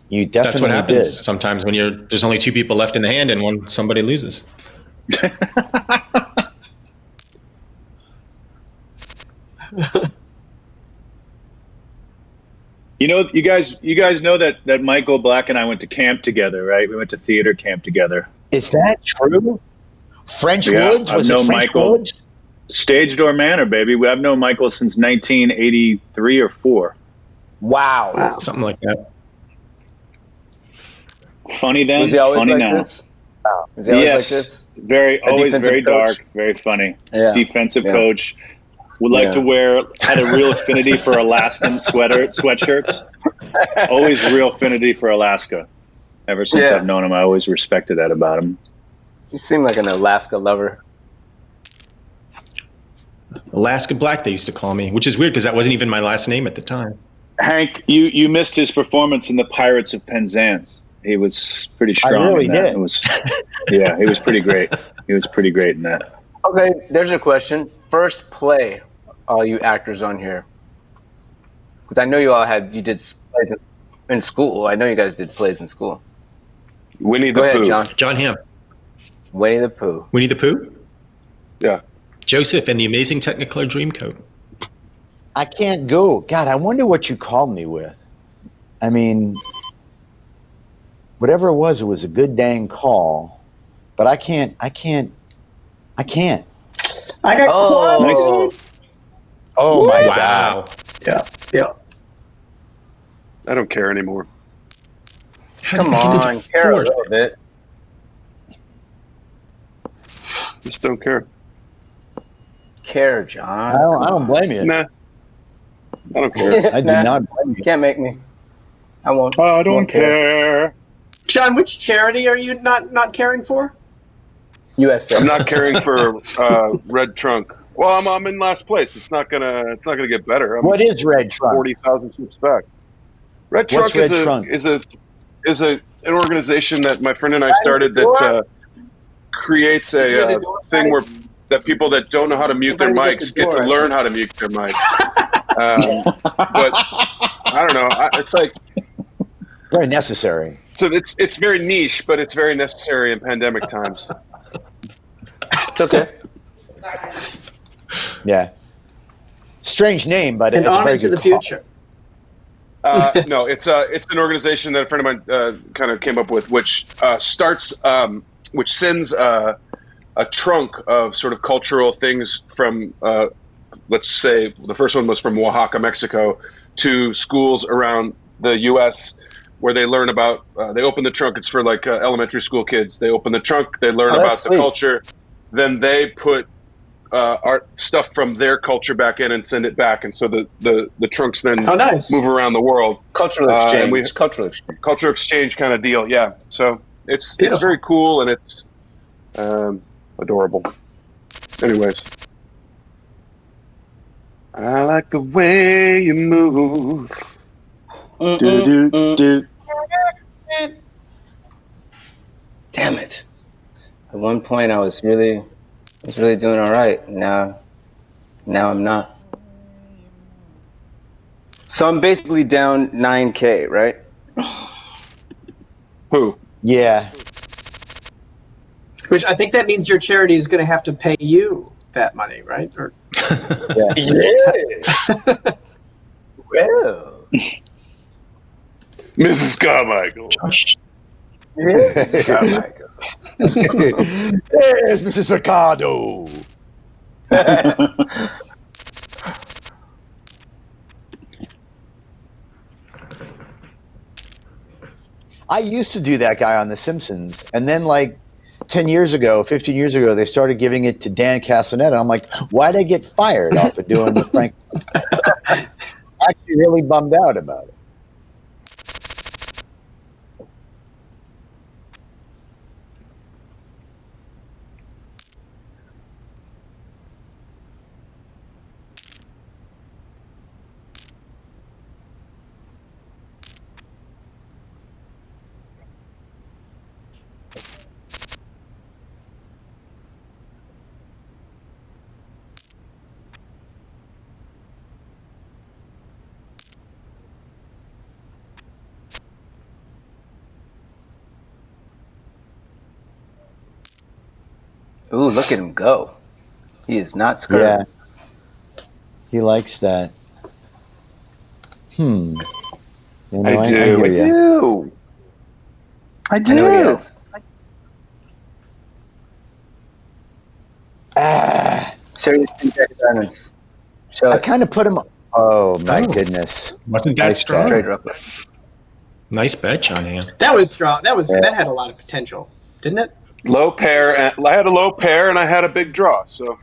You definitely that's what happens did. sometimes when there's only 2 people left in the hand and somebody loses. You know, you guys know that Michael Black and I went to camp together, right? We went to theater camp together. Is that true? French Woods? Was it French Michael. Woods? Stage Door Manor, baby. I've known Michael since 1983 or 4. Wow. Something like that. Funny then, Was he always funny like now. this? Is he always like this? Always very coach? dark, very funny. Yeah. Defensive coach. Would like to had a real affinity for Alaskan sweatshirts. Always real affinity for Alaska. Ever since I've known him, I always respected that about him. You seem like an Alaska lover. Alaska Black, they used to call me, which is weird because that wasn't even my last name at the time. Hank, you missed his performance in the Pirates of Penzance. He was pretty strong. I really in that. did. He was pretty great. He was pretty great in that. Okay, there's a question. First play, all you actors on here. Because I know you did plays in school. I know you guys did plays in school. Winnie the Go ahead, Pooh. John. Jon Hamm. Winnie the Pooh. Winnie the Pooh? Yeah. Joseph and the Amazing Technicolor Dreamcoat. I can't go. God, I wonder what you called me with. I mean, whatever it was a good dang call. But I can't. I got caught. Oh my Wow. God. Yeah. I don't care anymore. Come on, care a little bit. Just don't care. Care, John. I don't blame you. Nah. I don't care. I do not blame you. You can't make me. I won't. I don't Won't care. John, which charity are you not caring for? USA. I'm not caring for Red Trunk. Well, I'm in last place. It's not gonna get better. What is Red Trunk? 40,000 trips back. Red What's Trunk Red Trunk? is an organization that my friend and I started that creates a thing where that people that don't know how to mute their mics get to learn how to mute their mics. But I don't know. It's like Very necessary. so it's very niche, but it's very necessary in pandemic times. It's okay. Yeah. Strange name, but An it's a honor very to good the call. future. No, it's an organization that a friend of mine kind of came up with, which which sends a trunk of sort of cultural things from, let's say, the first one was from Oaxaca, Mexico, to schools around the U.S. where they learn about. They open the trunk. It's for like elementary school kids. They open the trunk. They learn about the culture. Then they put art stuff from their culture back in and send it back, and so the trunks then move around the world. Cultural exchange, cultural exchange kind of deal. Yeah, so it's very cool and it's adorable. Anyways, I like the way you move. Do. Damn it! At one point, I was really doing all right. Now I'm not. So I'm basically down 9K, right? Who? Yeah. Which I think that means your charity is going to have to pay you that money, right? Or Yes. Well, Mrs. Carmichael. yes, Carmichael. Yes, Mrs. Mercado. I used to do that guy on The Simpsons, and then like 10 years ago, 15 years ago, they started giving it to Dan Castaneda. I'm like, why'd I get fired off of doing the Frank? Actually really bummed out about it. Ooh, look at him go. He is not scared. Yeah. He likes that. You know, I do. I know he is. Show your diamonds. Show I it. kind of put him. Oh my goodness! Wasn't that Nice strong? bet. Nice bet, Jon Hamm. that was strong. That had a lot of potential, didn't it? Low pair. And I had a low pair and I had a big draw. So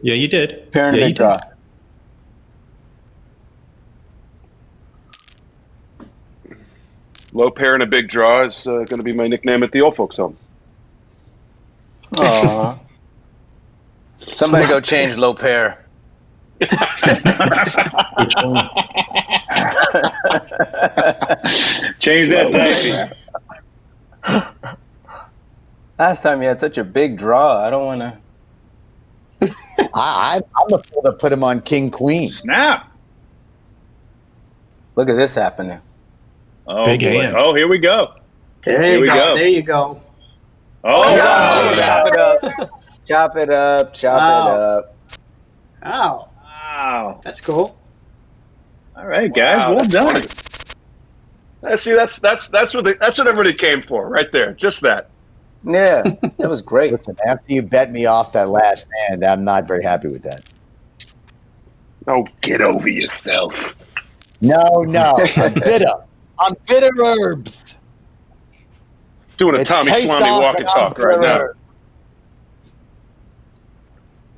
Yeah, you did. Pair and yeah, big you draw. did. low pair and a big draw is going to be my nickname at the old folks' home. Aww. Somebody go change low pair. Which one? Change that typing. Last time you had such a big draw. I don't want to. I'm the fool that put him on King Queen. Snap. Look at this happening. Oh, Big boy. hand. Oh, here we go. There we go. There you go. Oh, Chop it up. Chop it up. Chop it up. Oh, wow. that's cool. All right, guys. Wow, Well done. See, that's what everybody came for, right there. Just that. Yeah, that was great. Listen, after you bet me off that last hand, I'm not very happy with that. Oh, get over yourself. No, I'm bitter. I'm bitter herbs. Doing a It's Tommy paste Salami off walk and and talk I'm right now. bitter.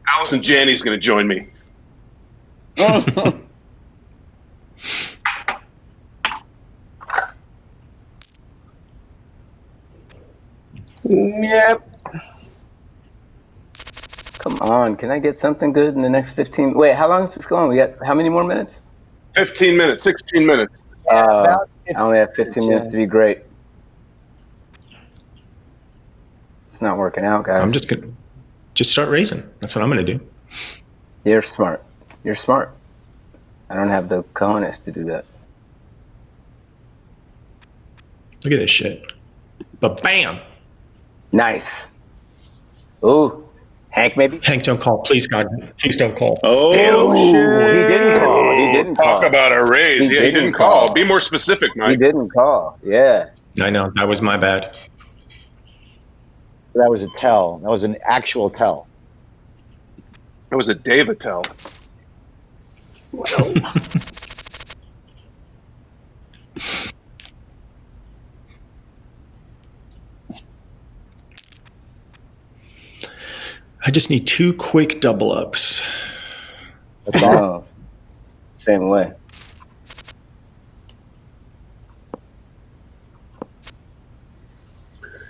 Allison Janney's going to join me. Yep. Come on, can I get something good in the next 15? Wait, how long is this going? We got how many more minutes? 15 minutes, 16 minutes. About I only have 15 minutes to be great. It's not working out, guys. I'm just gonna start raising. That's what I'm gonna do. You're smart. You're smart. I don't have the cojones to do that. Look at this shit. But bam! Nice. Ooh, Hank, maybe. Hank, don't call. Please, God. Please don't call. Oh, He didn't call. He didn't talk call. about a raise. He didn't call. Be more specific, Mike. He didn't call. Yeah. I know. That was my bad. That was a tell. That was an actual tell. That was a David tell. I just need 2 quick double ups. That's all. Same way.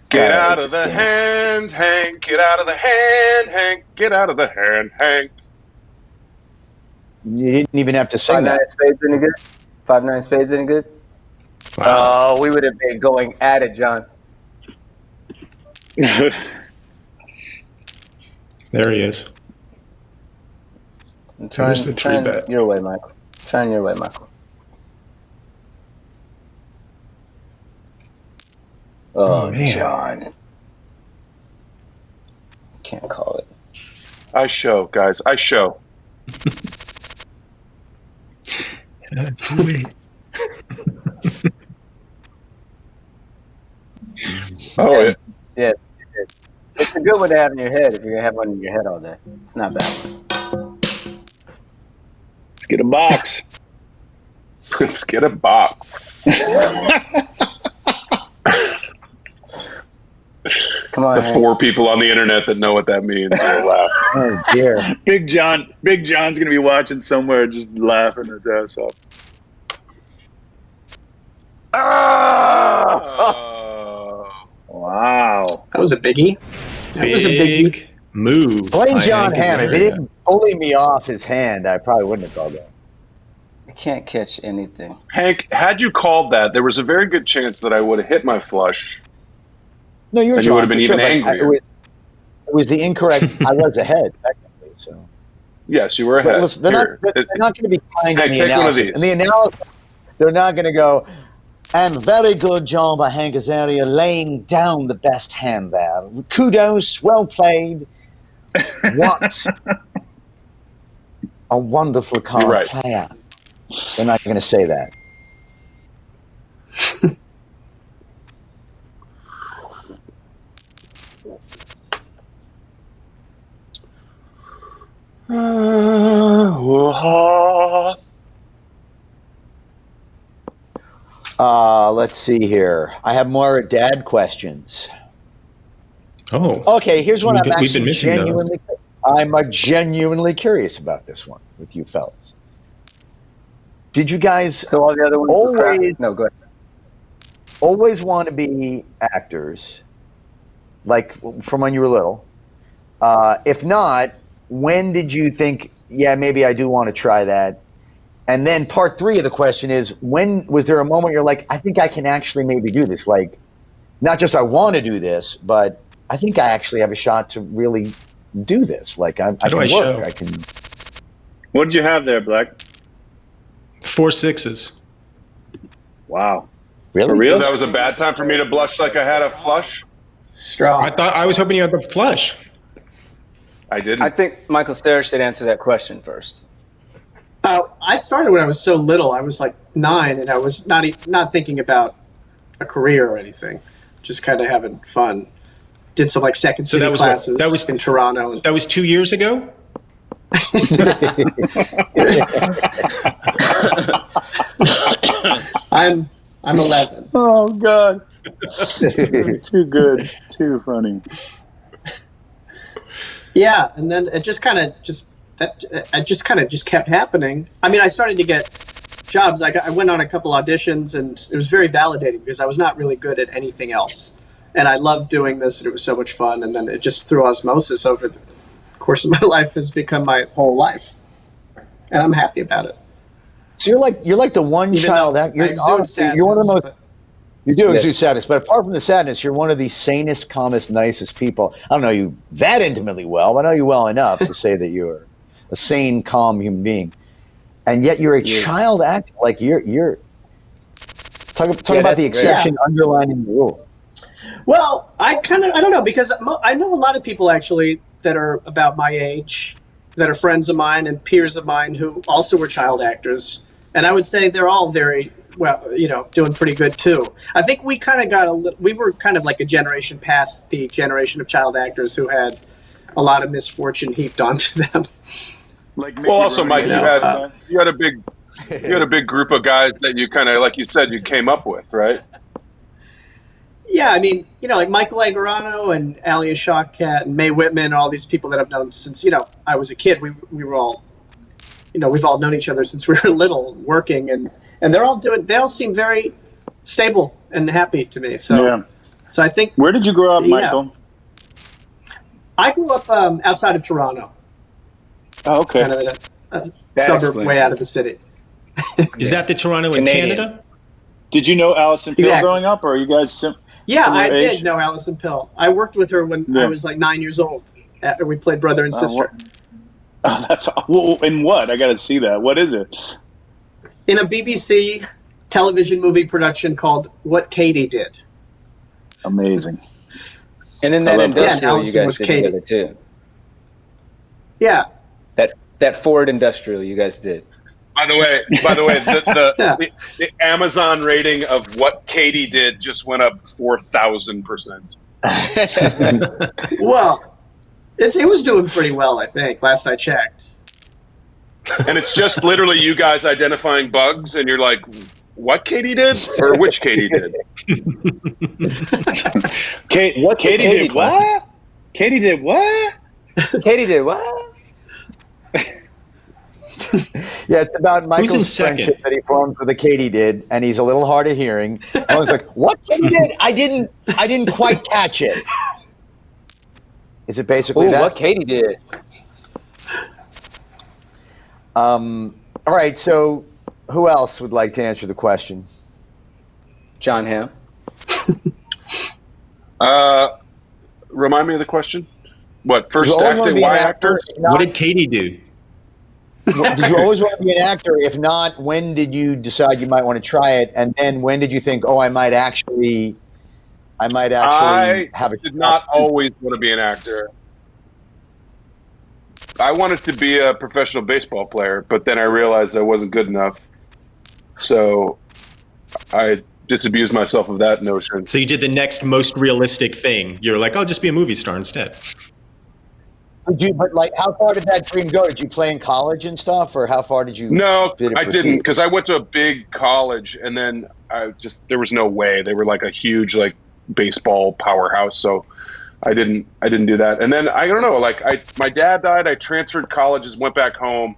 Get out of the hand, Hank. Get out of the hand, Hank. Get out of the hand, Hank. You didn't even have to sing 5-9 that. spades any good? 5-9 spades any good? Wow. Oh, we would have been going at it, John. There he is. There's the 3-bet. Your way, Michael. Trying your way, Michael. Oh, man. John. Can't call it. I show, guys. I show. Oh, yeah. Yes. It's a good one to have in your head if you're going to have one in your head all day. It's not bad. Let's get a box. Let's get a box. Come on, The Hank. 4 people on the internet that know what that means will laugh. Oh, dear. Big John's gonna be watching somewhere, just laughing his ass off. Oh. Wow. That was a biggie. That was a biggie. Big move. Blame by Jon Hank Hamm. If he Azaria. didn't bully me off his hand, I probably wouldn't have called that. I can't catch anything. Hank, had you called that, there was a very good chance that I would have hit my flush. No, you were And you would have John, been for even sure, but angrier. It was the incorrect. I was ahead, technically. So. Yes, you were But ahead. listen, they're Here, not going to be kind Hank, in the take one of analysis. these. In the analysis, they're not going to go, and very good job by Hank Azaria laying down the best hand there. Kudos, well played. What a wonderful card You're right. player. They're not going to say that. Let's see here. I have more dad questions. Oh. Okay, here's one We've I'm been missing those. genuinely curious about this one with you fellas. Did you guys So all the other ones were crap? always No, go ahead. always want to be actors, like from when you were little? If not, when did you think, yeah, maybe I do want to try that? And then part 3 of the question is, when was there a moment you're like, I think I can actually maybe do this? Like, not just I want to do this, but I think I actually have a shot to really do this. Like, I How do can I work. show? I can. What did you have there, Black? 4 6s. Wow. Really? For real? So that was a bad time for me to blush like I had a flush? Strong. I was hoping you had the flush. I didn't. I think Michael Cera should answer that question first. I started when I was so little. I was like 9, and I was not thinking about a career or anything. Just kind of having fun. Did some like second So city that was what- classes that was- in Toronto. And That was 2 years ago? I'm 11. Oh God. Too good. Too funny. Yeah, and then it just kind of kept happening. I mean, I started to get jobs. I went on a couple auditions, and it was very validating because I was not really good at anything else, and I loved doing this, and it was so much fun. And then it just through osmosis over the course of my life has become my whole life, and I'm happy about it. So you're like the one Even child though act. You're I exude sadness, you're one of the most. but- You do Yes. exude sadness, but apart from the sadness, you're one of the sanest, calmest, nicest people. I don't know you that intimately well, but I know you well enough to say that you're a sane, calm human being, and yet you're a child actor. Like you're talk about that's the exception underlining the rule. Well, I don't know, because I know a lot of people actually that are about my age that are friends of mine and peers of mine who also were child actors. And I would say they're all very, well, doing pretty good too. I think we kind of we were kind of like a generation past the generation of child actors who had a lot of misfortune heaped onto them. Well, also, Mike, you had a big group of guys that you kind of, like you said, you came up with, right? Yeah, I mean, like Michael Agorano and Alia Shawkat and Mae Whitman, all these people that I've known since, I was a kid. We were all, we've all known each other since we were little, working, and they all seem very stable and happy to me. So, so I think. Where did you grow up, Michael? I grew up outside of Toronto. Oh, okay. Kind of in a suburb way out of the city. Is that the Toronto in Canada? Did you know Alison Pill growing up, or are you guys Yeah, I did know Alison Pill. I worked with her when I was like 9 years old. We played brother and sister. That's in what? I got to see that. What is it? In a BBC television movie production called What Katie Did. Amazing. And in that industrial, you guys did Katie. together too. Yeah. That Ford industrial you guys did. By the way, the Amazon rating of What Katie Did just went up 4,000%. Well, it was doing pretty well, I think, last I checked. And it's just literally you guys identifying bugs, and you're like, what Katie did? Or which Katie did? Katie did what? Katie did what? Katie did what? Yeah, it's about Michael's friendship that he formed with a Katie did, and he's a little hard of hearing. I was like, "What Katie did? I didn't quite catch it." Is it basically that? What Katie did? All right. So, who else would like to answer the question? Jon Hamm. Remind me of the question. What, first actor, why actor? What did Katie do? Did you always want to be an actor? If not, when did you decide you might want to try it? And then when did you think, I might actually have a... did not always want to be an actor. I wanted to be a professional baseball player, but then I realized I wasn't good enough. So I disabused myself of that notion. So you did the next most realistic thing. You're like, I'll just be a movie star instead. But how far did that dream go? Did you play in college and stuff, or how far did you? No, I didn't, because I went to a big college, and then there was no way. They were like a huge baseball powerhouse, so I didn't do that. And then I don't know, my dad died. I transferred colleges, went back home,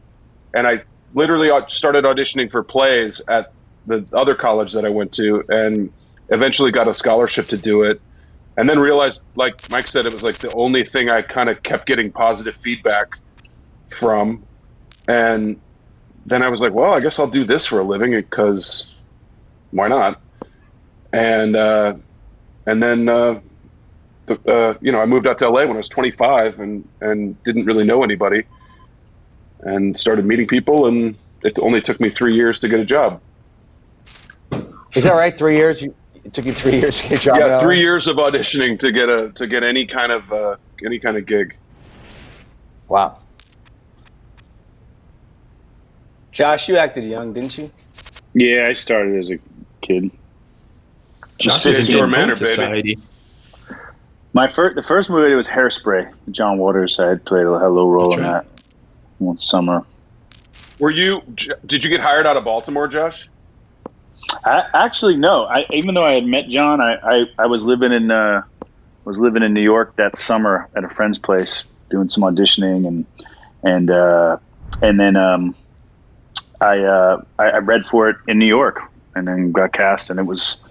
and I literally started auditioning for plays at the other college that I went to, and eventually got a scholarship to do it. And then realized, like Mike said, it was the only thing I kind of kept getting positive feedback from. And then I was like, well, I guess I'll do this for a living, because why not? And then I moved out to LA when I was 25 and didn't really know anybody, and started meeting people, and it only took me 3 years to get a job. Is that right? 3 years? It took you 3 years to get a job? Yeah, 3 years of auditioning to get any kind of gig. Wow. Josh, you acted young, didn't you? Yeah, I started as a kid. Josh is in Door Manor, Society. The first movie was Hairspray. John Waters. I had played a little role in that one summer. Did you get hired out of Baltimore, Josh? Actually, no. Even though I had met John, I was living in New York that summer at a friend's place doing some auditioning, and then I read for it in New York, and then got cast, and it was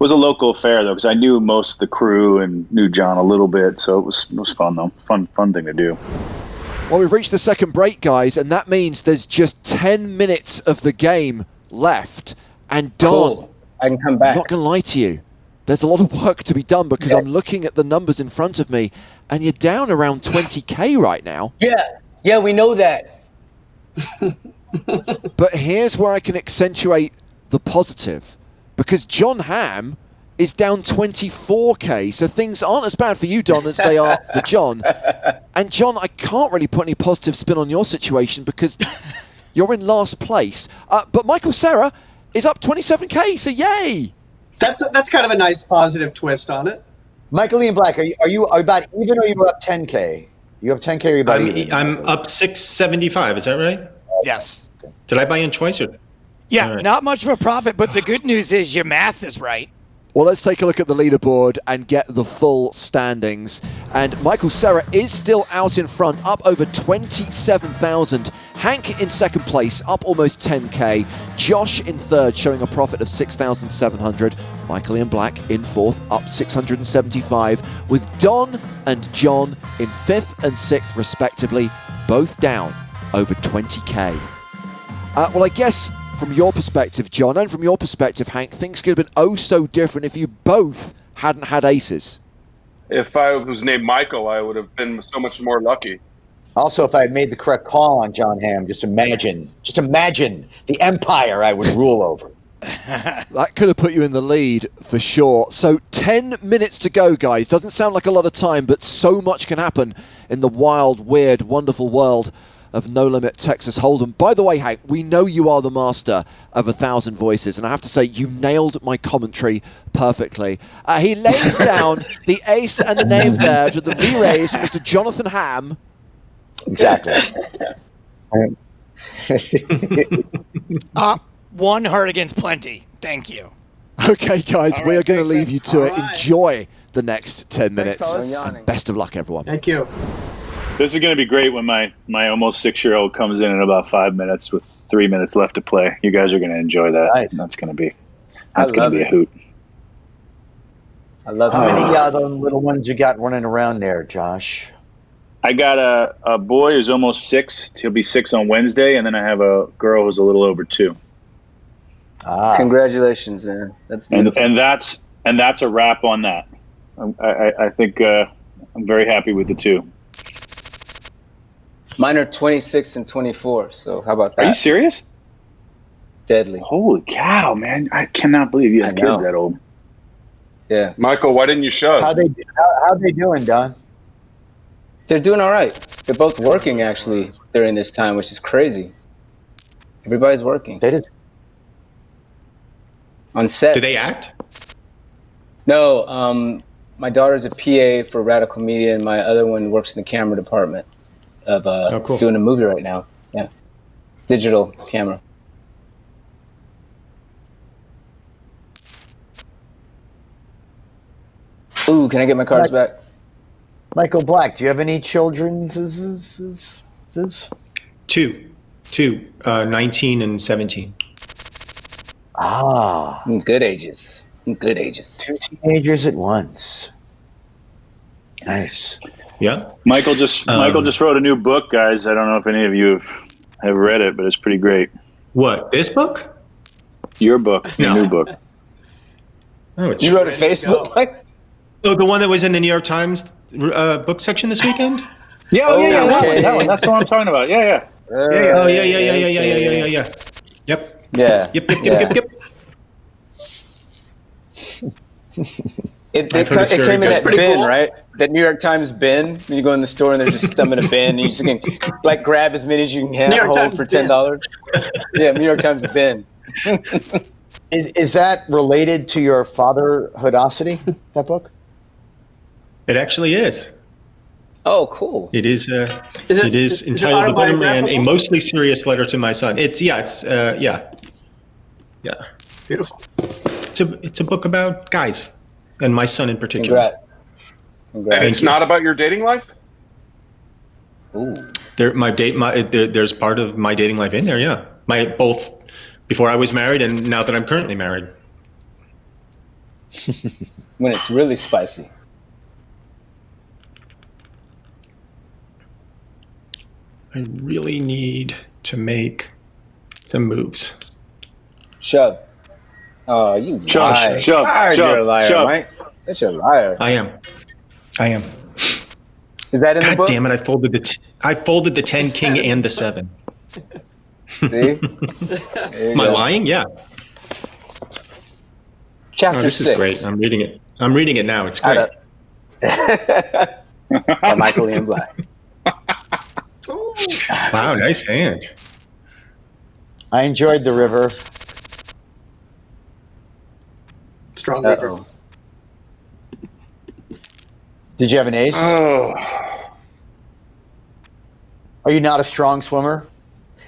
a local affair though, because I knew most of the crew and knew John a little bit, so it was fun though, fun thing to do. Well, we've reached the second break, guys, and that means there's just 10 minutes of the game left. And Don, I can come back. I'm not going to lie to you. There's a lot of work to be done, because I'm looking at the numbers in front of me, and you're down around 20K right now. Yeah, we know that. But here's where I can accentuate the positive, because Jon Hamm is down 24k, so things aren't as bad for you, Don, as they are for Jon. And Jon, I can't really put any positive spin on your situation because you're in last place. But Michael Cera is up 27k, so yay! That's kind of a nice positive twist on it. Michael Ian Black, are you about even or are you up 10k? You have 10k or you about even? I'm up 675. Is that right? Yes. Did I buy in twice or? Yeah, Right. not much of a profit, but the good news is your math is right. Well, let's take a look at the leaderboard and get the full standings. And Michael Cera is still out in front, up over 27,000. Hank in second place, up almost 10k. Josh in third, showing a profit of 6,700. Michael Ian Black in fourth, up 675. With Don and Jon in fifth and sixth, respectively, both down over 20k. Well, I guess from your perspective, Jon, and from your perspective, Hank, things could have been oh so different if you both hadn't had aces. If I was named Michael, I would have been so much more lucky. Also, if I had made the correct call on Jon Hamm, just imagine the empire I would rule over. That could have put you in the lead for sure. So 10 minutes to go, guys. Doesn't sound like a lot of time, but so much can happen in the wild, weird, wonderful world of No Limit Texas Hold'em. By the way, Hank, we know you are the master of 1,000 voices, and I have to say, you nailed my commentary perfectly. He lays down the ace and the knave there to the re-raise from Mr. Jonathan Hamm. Exactly. One hurt against plenty. Thank you. Okay, guys, we are going to leave you to it. All right. Enjoy the next 10 minutes. fellas. And best of luck, everyone. Thank you. This is going to be great when my almost 6-year-old comes in about 5 minutes with 3 minutes left to play. You guys are going to enjoy that. Nice. That's going to be I love a it. hoot. I love How many it. other little ones you got running around there, Josh? I got a boy who's almost 6. He'll be 6 on Wednesday, and then I have a girl who's a little over 2. Congratulations, man. That's beautiful. And that's a wrap on that. I think I'm very happy with the 2. Mine are 26 and 24, so how about that? Are you serious? Deadly. Holy cow, man! I cannot believe you have I know. kids that old. Yeah. Michael, why didn't you shove? How they doing, Don? They're doing all right. They're both working, actually, during this time, which is crazy. Everybody's working. That is. On sets. Do they act? No, my daughter's a PA for Radical Media, and my other one works in the camera department of cool. He's doing a movie right now. Yeah. Digital camera. Ooh, can I get my cards back? Michael Black, do you have any children? Two, 19 and 17. Good ages. Good ages. 2 teenagers at once. Nice. Yeah. Michael just wrote a new book, guys. I don't know if any of you have read it, but it's pretty great. What, this book? Your book, your No. new book. Oh, it's You wrote a Facebook, Mike? Oh, the one that was in the New York Times book section this weekend? Yeah, okay. that one. That's what I'm talking about. Yeah. Oh, yeah. Yep. Yeah. Yep. It I've heard it's very came in good. that Pretty bin, cool. right? That New York Times bin. When you go in the store and they're just stumbling a bin, and you just can like grab as many as you can New York hold Times for bin. $10. Yeah, New York Times bin. Is that related to your fatherhoodosity, that book? It actually is. Oh, cool. It is. Is It is entitled "The Butterman: A autobiographical? Mostly Serious Letter to My Son." Yeah. Beautiful. It's a book about guys, and my son in particular. Congrats. And it's not about your dating life? Ooh. There's part of my dating life in there. Yeah, both before I was married and now that I'm currently married. When it's really spicy. I really need to make some moves. Shove. Oh, you Shove, lie. shove, God, shove, you're a liar, shove. Mike. Such a liar. I am. Is that in the God book? damn it! I folded the 10 king and the 7. See? Am I lying? Yeah. Chapter this 6. is great. I'm reading it. I'm reading it now. It's great. By Michael Ian Black. Wow, nice hand. I enjoyed the river. Strong river. Uh-oh. Did you have an ace? Oh, Are you not a strong swimmer?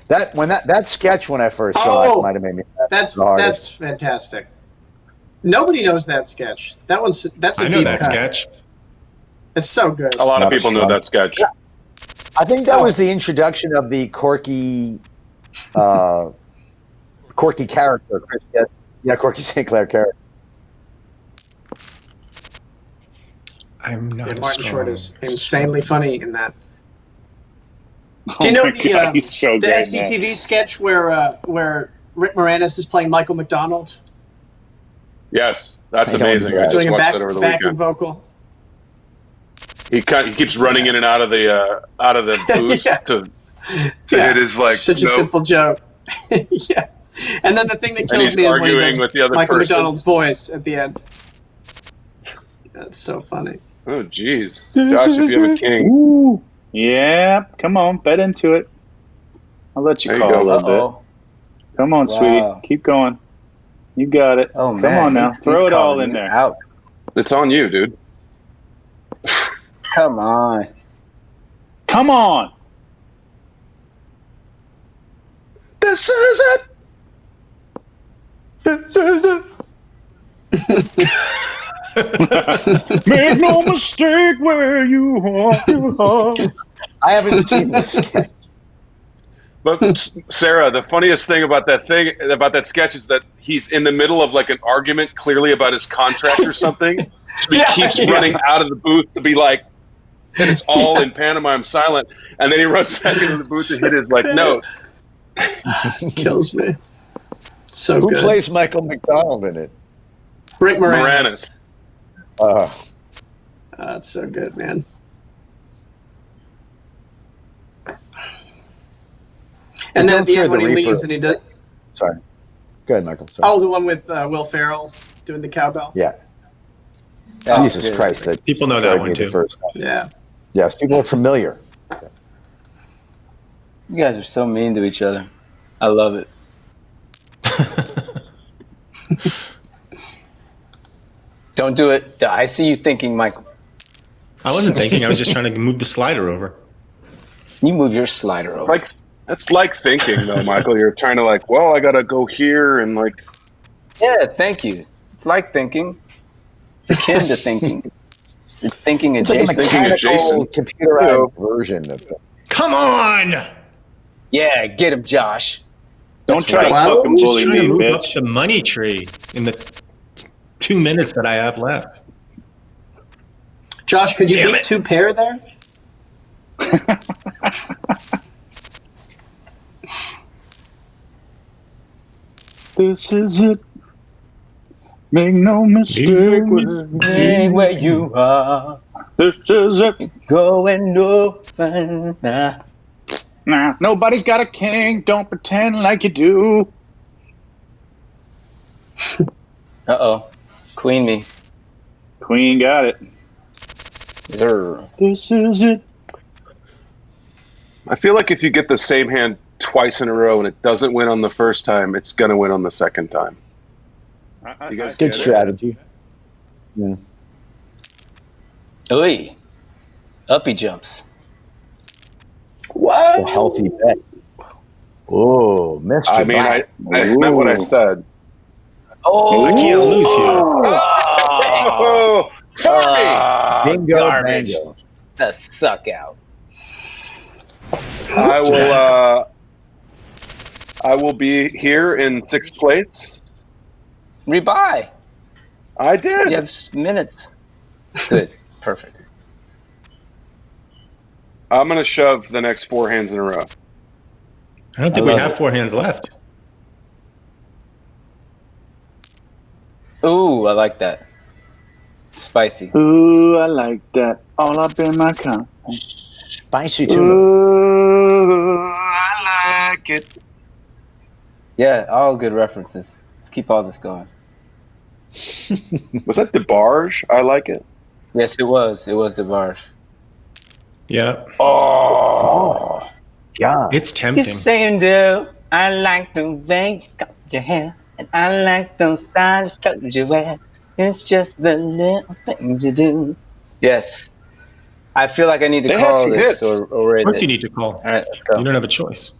That sketch when I first saw it might have made me. That's fantastic. Nobody knows that sketch. That's a I know deep that cut. sketch. It's so good. a lot of Not people know strong. that sketch. I think that was the introduction of the quirky character. Corky St. Clair character. I'm not Yeah, a Martin strong. Short is insanely funny in that. Oh Do you know my God, he's so the great in that. SCTV sketch where Rick Moranis is playing Michael McDonald? Yes, that's I don't amazing. do I that. just Doing a watched that over the backing weekend. vocal. He keeps running in and out of the booth Yeah. to hit his such a note. simple joke. Yeah. And then the thing that And kills he's me is when he arguing does with the other Michael person. McDonald's voice at the end. That's so funny. Oh, jeez. Josh, if you have a king. Ooh. Yeah, come on, bet into it. I'll let you There you call go. a little Uh-oh. bit. Come on, Wow. sweetie. Keep going. You got it. Oh, man. Come on now. He's Throw it all calling in you there. Out. It's on you, dude. Come on. Come on. This is it. Make no mistake where you are. I haven't seen this sketch. But Sarah, the funniest thing about that sketch is that he's in the middle of like an argument, clearly about his contract or something. So he keeps running out of the booth to be like, and it's all in pantomime silent, and then he runs back into the booth to hit his note. Kills me. So Who good. plays Michael McDonald in it? Rick Moranis. Moranis. That's so good, man. And then Don't at the fear end when the he Reaper. leaves and he does. Sorry. Go ahead, Michael. Sorry. Oh, the one with Will Ferrell doing the cowbell. Yeah. That's Jesus good. Christ. That People know that carried one me the too. first time. Yeah. Yes, people are familiar. You guys are so mean to each other. I love it. Don't do it. I see you thinking, Michael. I wasn't thinking. I was just trying to move the slider over. You move your slider over. That's like thinking, though, Michael. You're trying to I gotta go here and Yeah, thank you. It's like thinking. It's akin to thinking. It's thinking It's like a adjacent. mechanical, adjacent. computerized version of it. Come on! Yeah, get him, Josh. Don't That's try to right. fucking Just bully trying me, to move up bitch. the money tree in the 2 minutes that I have left. Josh, could you Damn beat it. two pair there? This is it. Make no mistake Where you are, this is it. going over now. Nah, nobody's got a king. Don't pretend like you do. Uh-oh. Queen me. Queen got it. Zer. This is it. I feel like if you get the same hand twice in a row and it doesn't win on the first time, it's gonna win on the second time. You guys Good get it? strategy. Yeah. Oy. Up he jumps. What? A healthy bet. Oh, Mr. I mean, I meant what I said. Oh, I can't lose here. Oh, for me! Bingo, garbage. bango. The suck out. I will be here in 6th place. Rebuy. I did. You have minutes. Good. Perfect. I'm gonna shove the next 4 hands in a row. I don't think we have 4 hands left. Ooh, I like that. Spicy. Ooh, I like that. All up in my cup. Spicy tuna. Ooh, I like it. Yeah, all good references. Let's keep all this going. Was that DeBarge? I like it. Yes, it was. It was DeBarge. Yeah. Oh, God. It's tempting. You're saying, dude, I like the way you got your hair, and I like those stylish clothes you wear. It's just the little things you do. Yes. I feel like I need to They had call some this hits. or Of course you need to call. All right, let's go. You don't have a choice.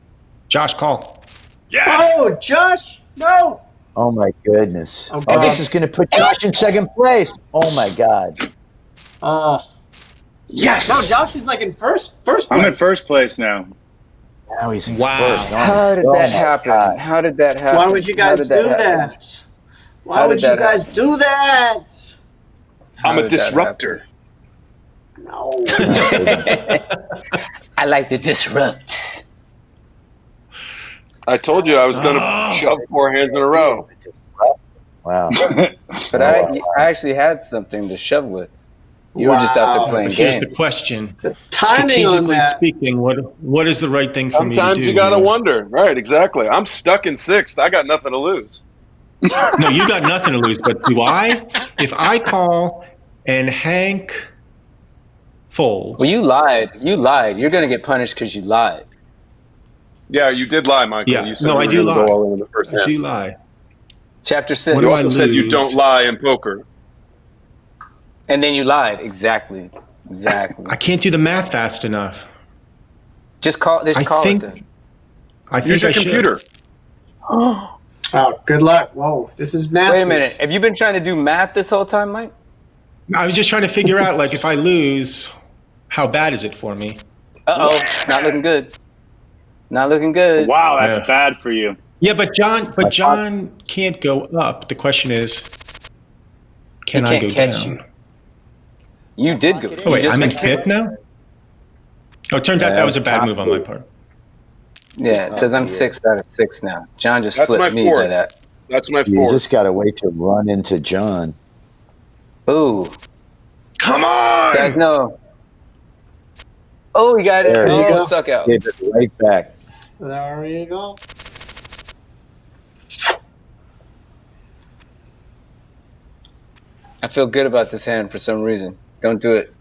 Josh, call. Yes. Oh, Josh, no. Oh, my goodness. Oh, Oh, God. this is going to put Josh in second place. Oh, my God. Yes. No, Josh is like in first place. I'm in first place now. Now he's in Wow. first. Oh, How did oh that my happen? God. How did that happen? Why would you guys do that? Why How would did you that guys do that? How I'm a did that disruptor. No. I like to disrupt. I told you I was going to shove 4 hands in a row. Wow. But I actually had something to shove with. You were just out there playing But here's games. the question. Timing on Strategically that. speaking, what is the right thing for me to do? Sometimes you got to here? wonder. Right, exactly. I'm stuck in 6th. I got nothing to lose. No, you got nothing to lose. But do I? If I call and Hank folds, Well, you lied. You lied. You're going to get punished because you lied. Yeah, you did lie, Michael. Yeah. You said No, we I were do gonna lie. go all in the first I hand. do lie. Chapter 6. What You do I also said you lose? don't lie in poker. And then you lied. Exactly. Exactly. I can't do the math fast enough. Just call it think then. I think Use your I should. computer. Oh, good luck. Whoa, this is massive. Wait a minute. Have you been trying to do math this whole time, Mike? I was just trying to figure out, like, if I lose, how bad is it for me? Uh-oh. Not looking good. Not looking good. Wow, that's Yeah. bad for you. Yeah, but John can't go up. The question is, can I can't go catch down? you. You did go. Oh, wait, you just I'm in went- 5th now? Oh, it turns out Yeah, that was a bad top move on my three. part. Yeah, it says I'm 6 out of 6 now. John just That's my flipped me by 4th. that. That's my You 4th. just got to wait to run into John. Ooh. Come on! Guys, no. Oh, you got it. There you Oh, go. suck out. Gave it right back. There you go. I feel good about this hand for some reason. Don't do it.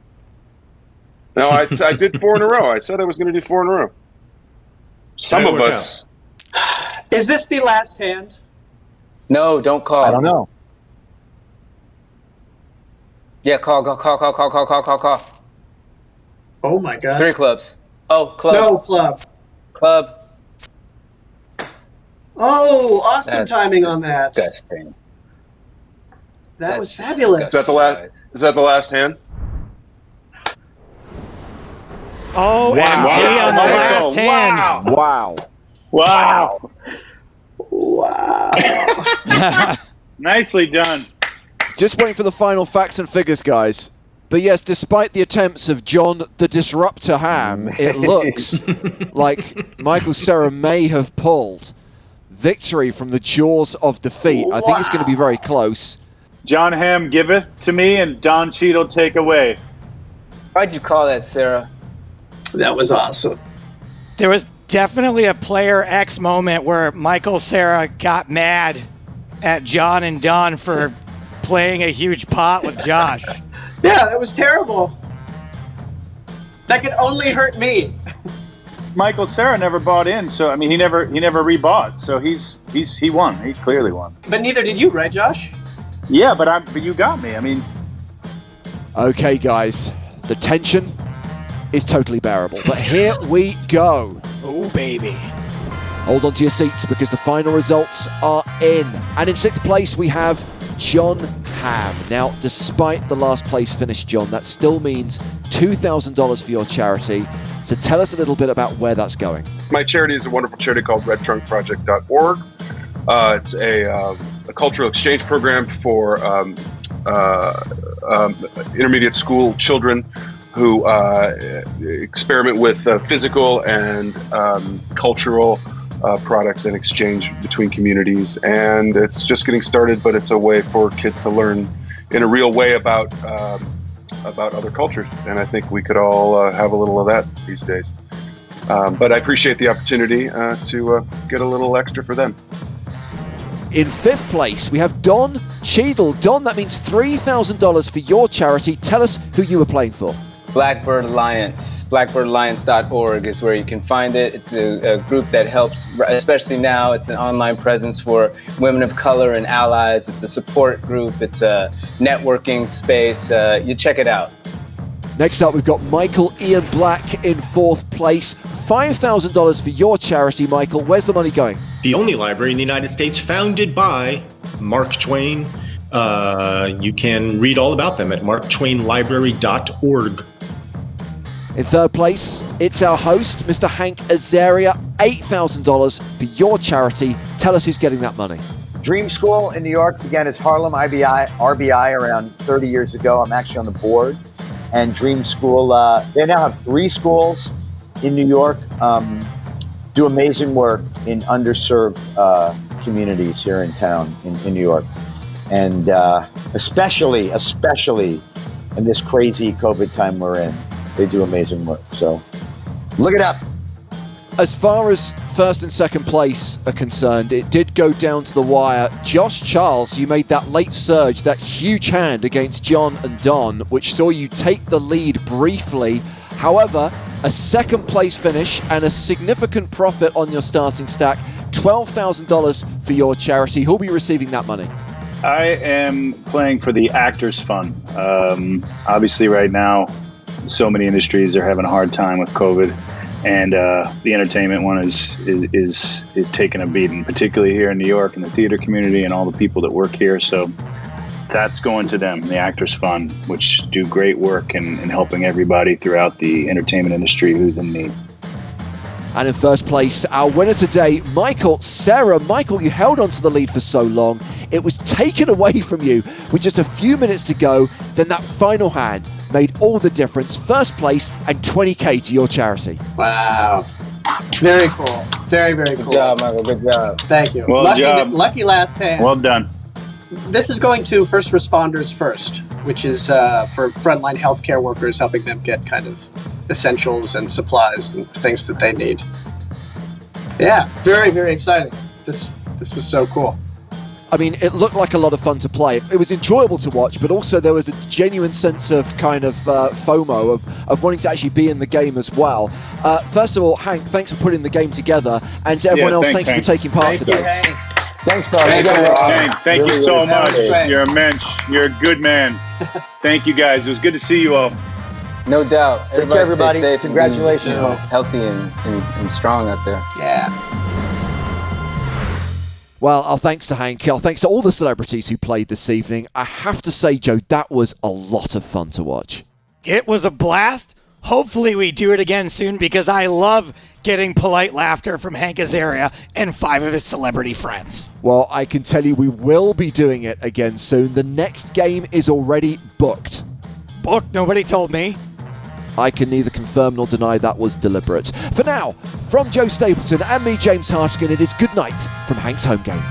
No, I did 4 in a row. I said I was going to do 4 in a row. Some That'll of work us. Is this the last hand? No, don't call. I don't know. Yeah, call. Oh my God. 3 clubs. Oh, club. No club. Club. Oh, awesome That's timing on that. disgusting. That That's was fabulous. Is that the last? Is that the last hand? Oh, Wow. MG on the Wow. last hand. Wow. Wow. Wow. Nicely done. Just waiting for the final facts and figures, guys. But yes, despite the attempts of Jon the Disruptor Hamm, it looks like Michael Cera may have pulled victory from the jaws of defeat. I think it's going to be very close. Jon Hamm giveth to me, and Don Cheadle take away. Why'd you call that, Sarah? That was awesome. There was definitely a player X moment where Michael Cera got mad at John and Don for playing a huge pot with Josh. Yeah, that was terrible. That could only hurt me. Michael Cera never bought in, so I mean he never rebought, so he won. He clearly won. But neither did you, right, Josh? Yeah, but you got me. I mean, Okay, guys, the tension is totally bearable. But here we go. Oh, baby. Hold on to your seats because the final results are in. And in 6th place, we have Jon Hamm. Now, despite the last place finish, Jon, that still means $2,000 for your charity. So tell us a little bit about where that's going. My charity is a wonderful charity called redtrunkproject.org. It's a cultural exchange program for intermediate school children who experiment with physical and cultural products in exchange between communities. And it's just getting started, but it's a way for kids to learn in a real way about other cultures. And I think we could all have a little of that these days. But I appreciate the opportunity to get a little extra for them. In 5th place, we have Don Cheadle. Don, that means $3,000 for your charity. Tell us who you were playing for. Blackbird Alliance. BlackbirdAlliance.org is where you can find it. It's a group that helps, especially now, it's an online presence for women of color and allies. It's a support group. It's a networking space. You check it out. Next up, we've got Michael Ian Black in 4th place. $5,000 for your charity, Michael. Where's the money going? The only library in the United States founded by Mark Twain. You can read all about them at marktwainlibrary.org. In 3rd place, it's our host, Mr. Hank Azaria. $8,000 for your charity. Tell us who's getting that money. Dream School in New York began as Harlem RBI around 30 years ago. I'm actually on the board. And Dream School, they now have 3 schools in New York, do amazing work in underserved communities here in town in New York. And especially in this crazy COVID time we're in, they do amazing work. So look it up. As far as 1st and 2nd place are concerned, it did go down to the wire. Josh Charles, you made that late surge, that huge hand against John and Don, which saw you take the lead briefly. However, a 2nd place finish and a significant profit on your starting stack. $12,000 for your charity. Who'll be receiving that money? I am playing for the Actors Fund. Obviously, right now, so many industries are having a hard time with COVID, and the entertainment one is taking a beating, particularly here in New York in the theater community and all the people that work here. So that's going to them, the Actors Fund, which do great work in helping everybody throughout the entertainment industry who's in need. And in 1st place, our winner today, Michael Cera. Michael, you held on to the lead for so long. It was taken away from you with just a few minutes to go. Then that final hand made all the difference. 1st place and $20K to your charity. Wow. Very cool. Very, very cool. Good job, Michael. Good job. Thank you. Well job. Lucky last hand. Well done. This is going to First Responders First, which is for frontline healthcare workers, helping them get kind of essentials and supplies and things that they need. Yeah, very, very exciting. This was so cool. I mean, it looked like a lot of fun to play. It was enjoyable to watch, but also there was a genuine sense of kind of FOMO, of wanting to actually be in the game as well. First of all, Hank, thanks for putting the game together, and to everyone else, thank you for taking part today. Thank you, Hank. Thanks, fellas. Thank you so much. You're a mensch. You're a good man. Thank you, guys. It was good to see you all. No doubt. Take care, everybody. Stay safe. Congratulations, and be, man. healthy and strong out there. Yeah. Well, our thanks to Hank. Our thanks to all the celebrities who played this evening. I have to say, Joe, that was a lot of fun to watch. It was a blast. Hopefully we do it again soon, because I love getting polite laughter from Hank Azaria and 5 of his celebrity friends. Well, I can tell you we will be doing it again soon. The next game is already booked. Booked? Nobody told me. I can neither confirm nor deny that was deliberate. For now, from Joe Stapleton and me, James Hartigan, it is good night from Hank's Home Game.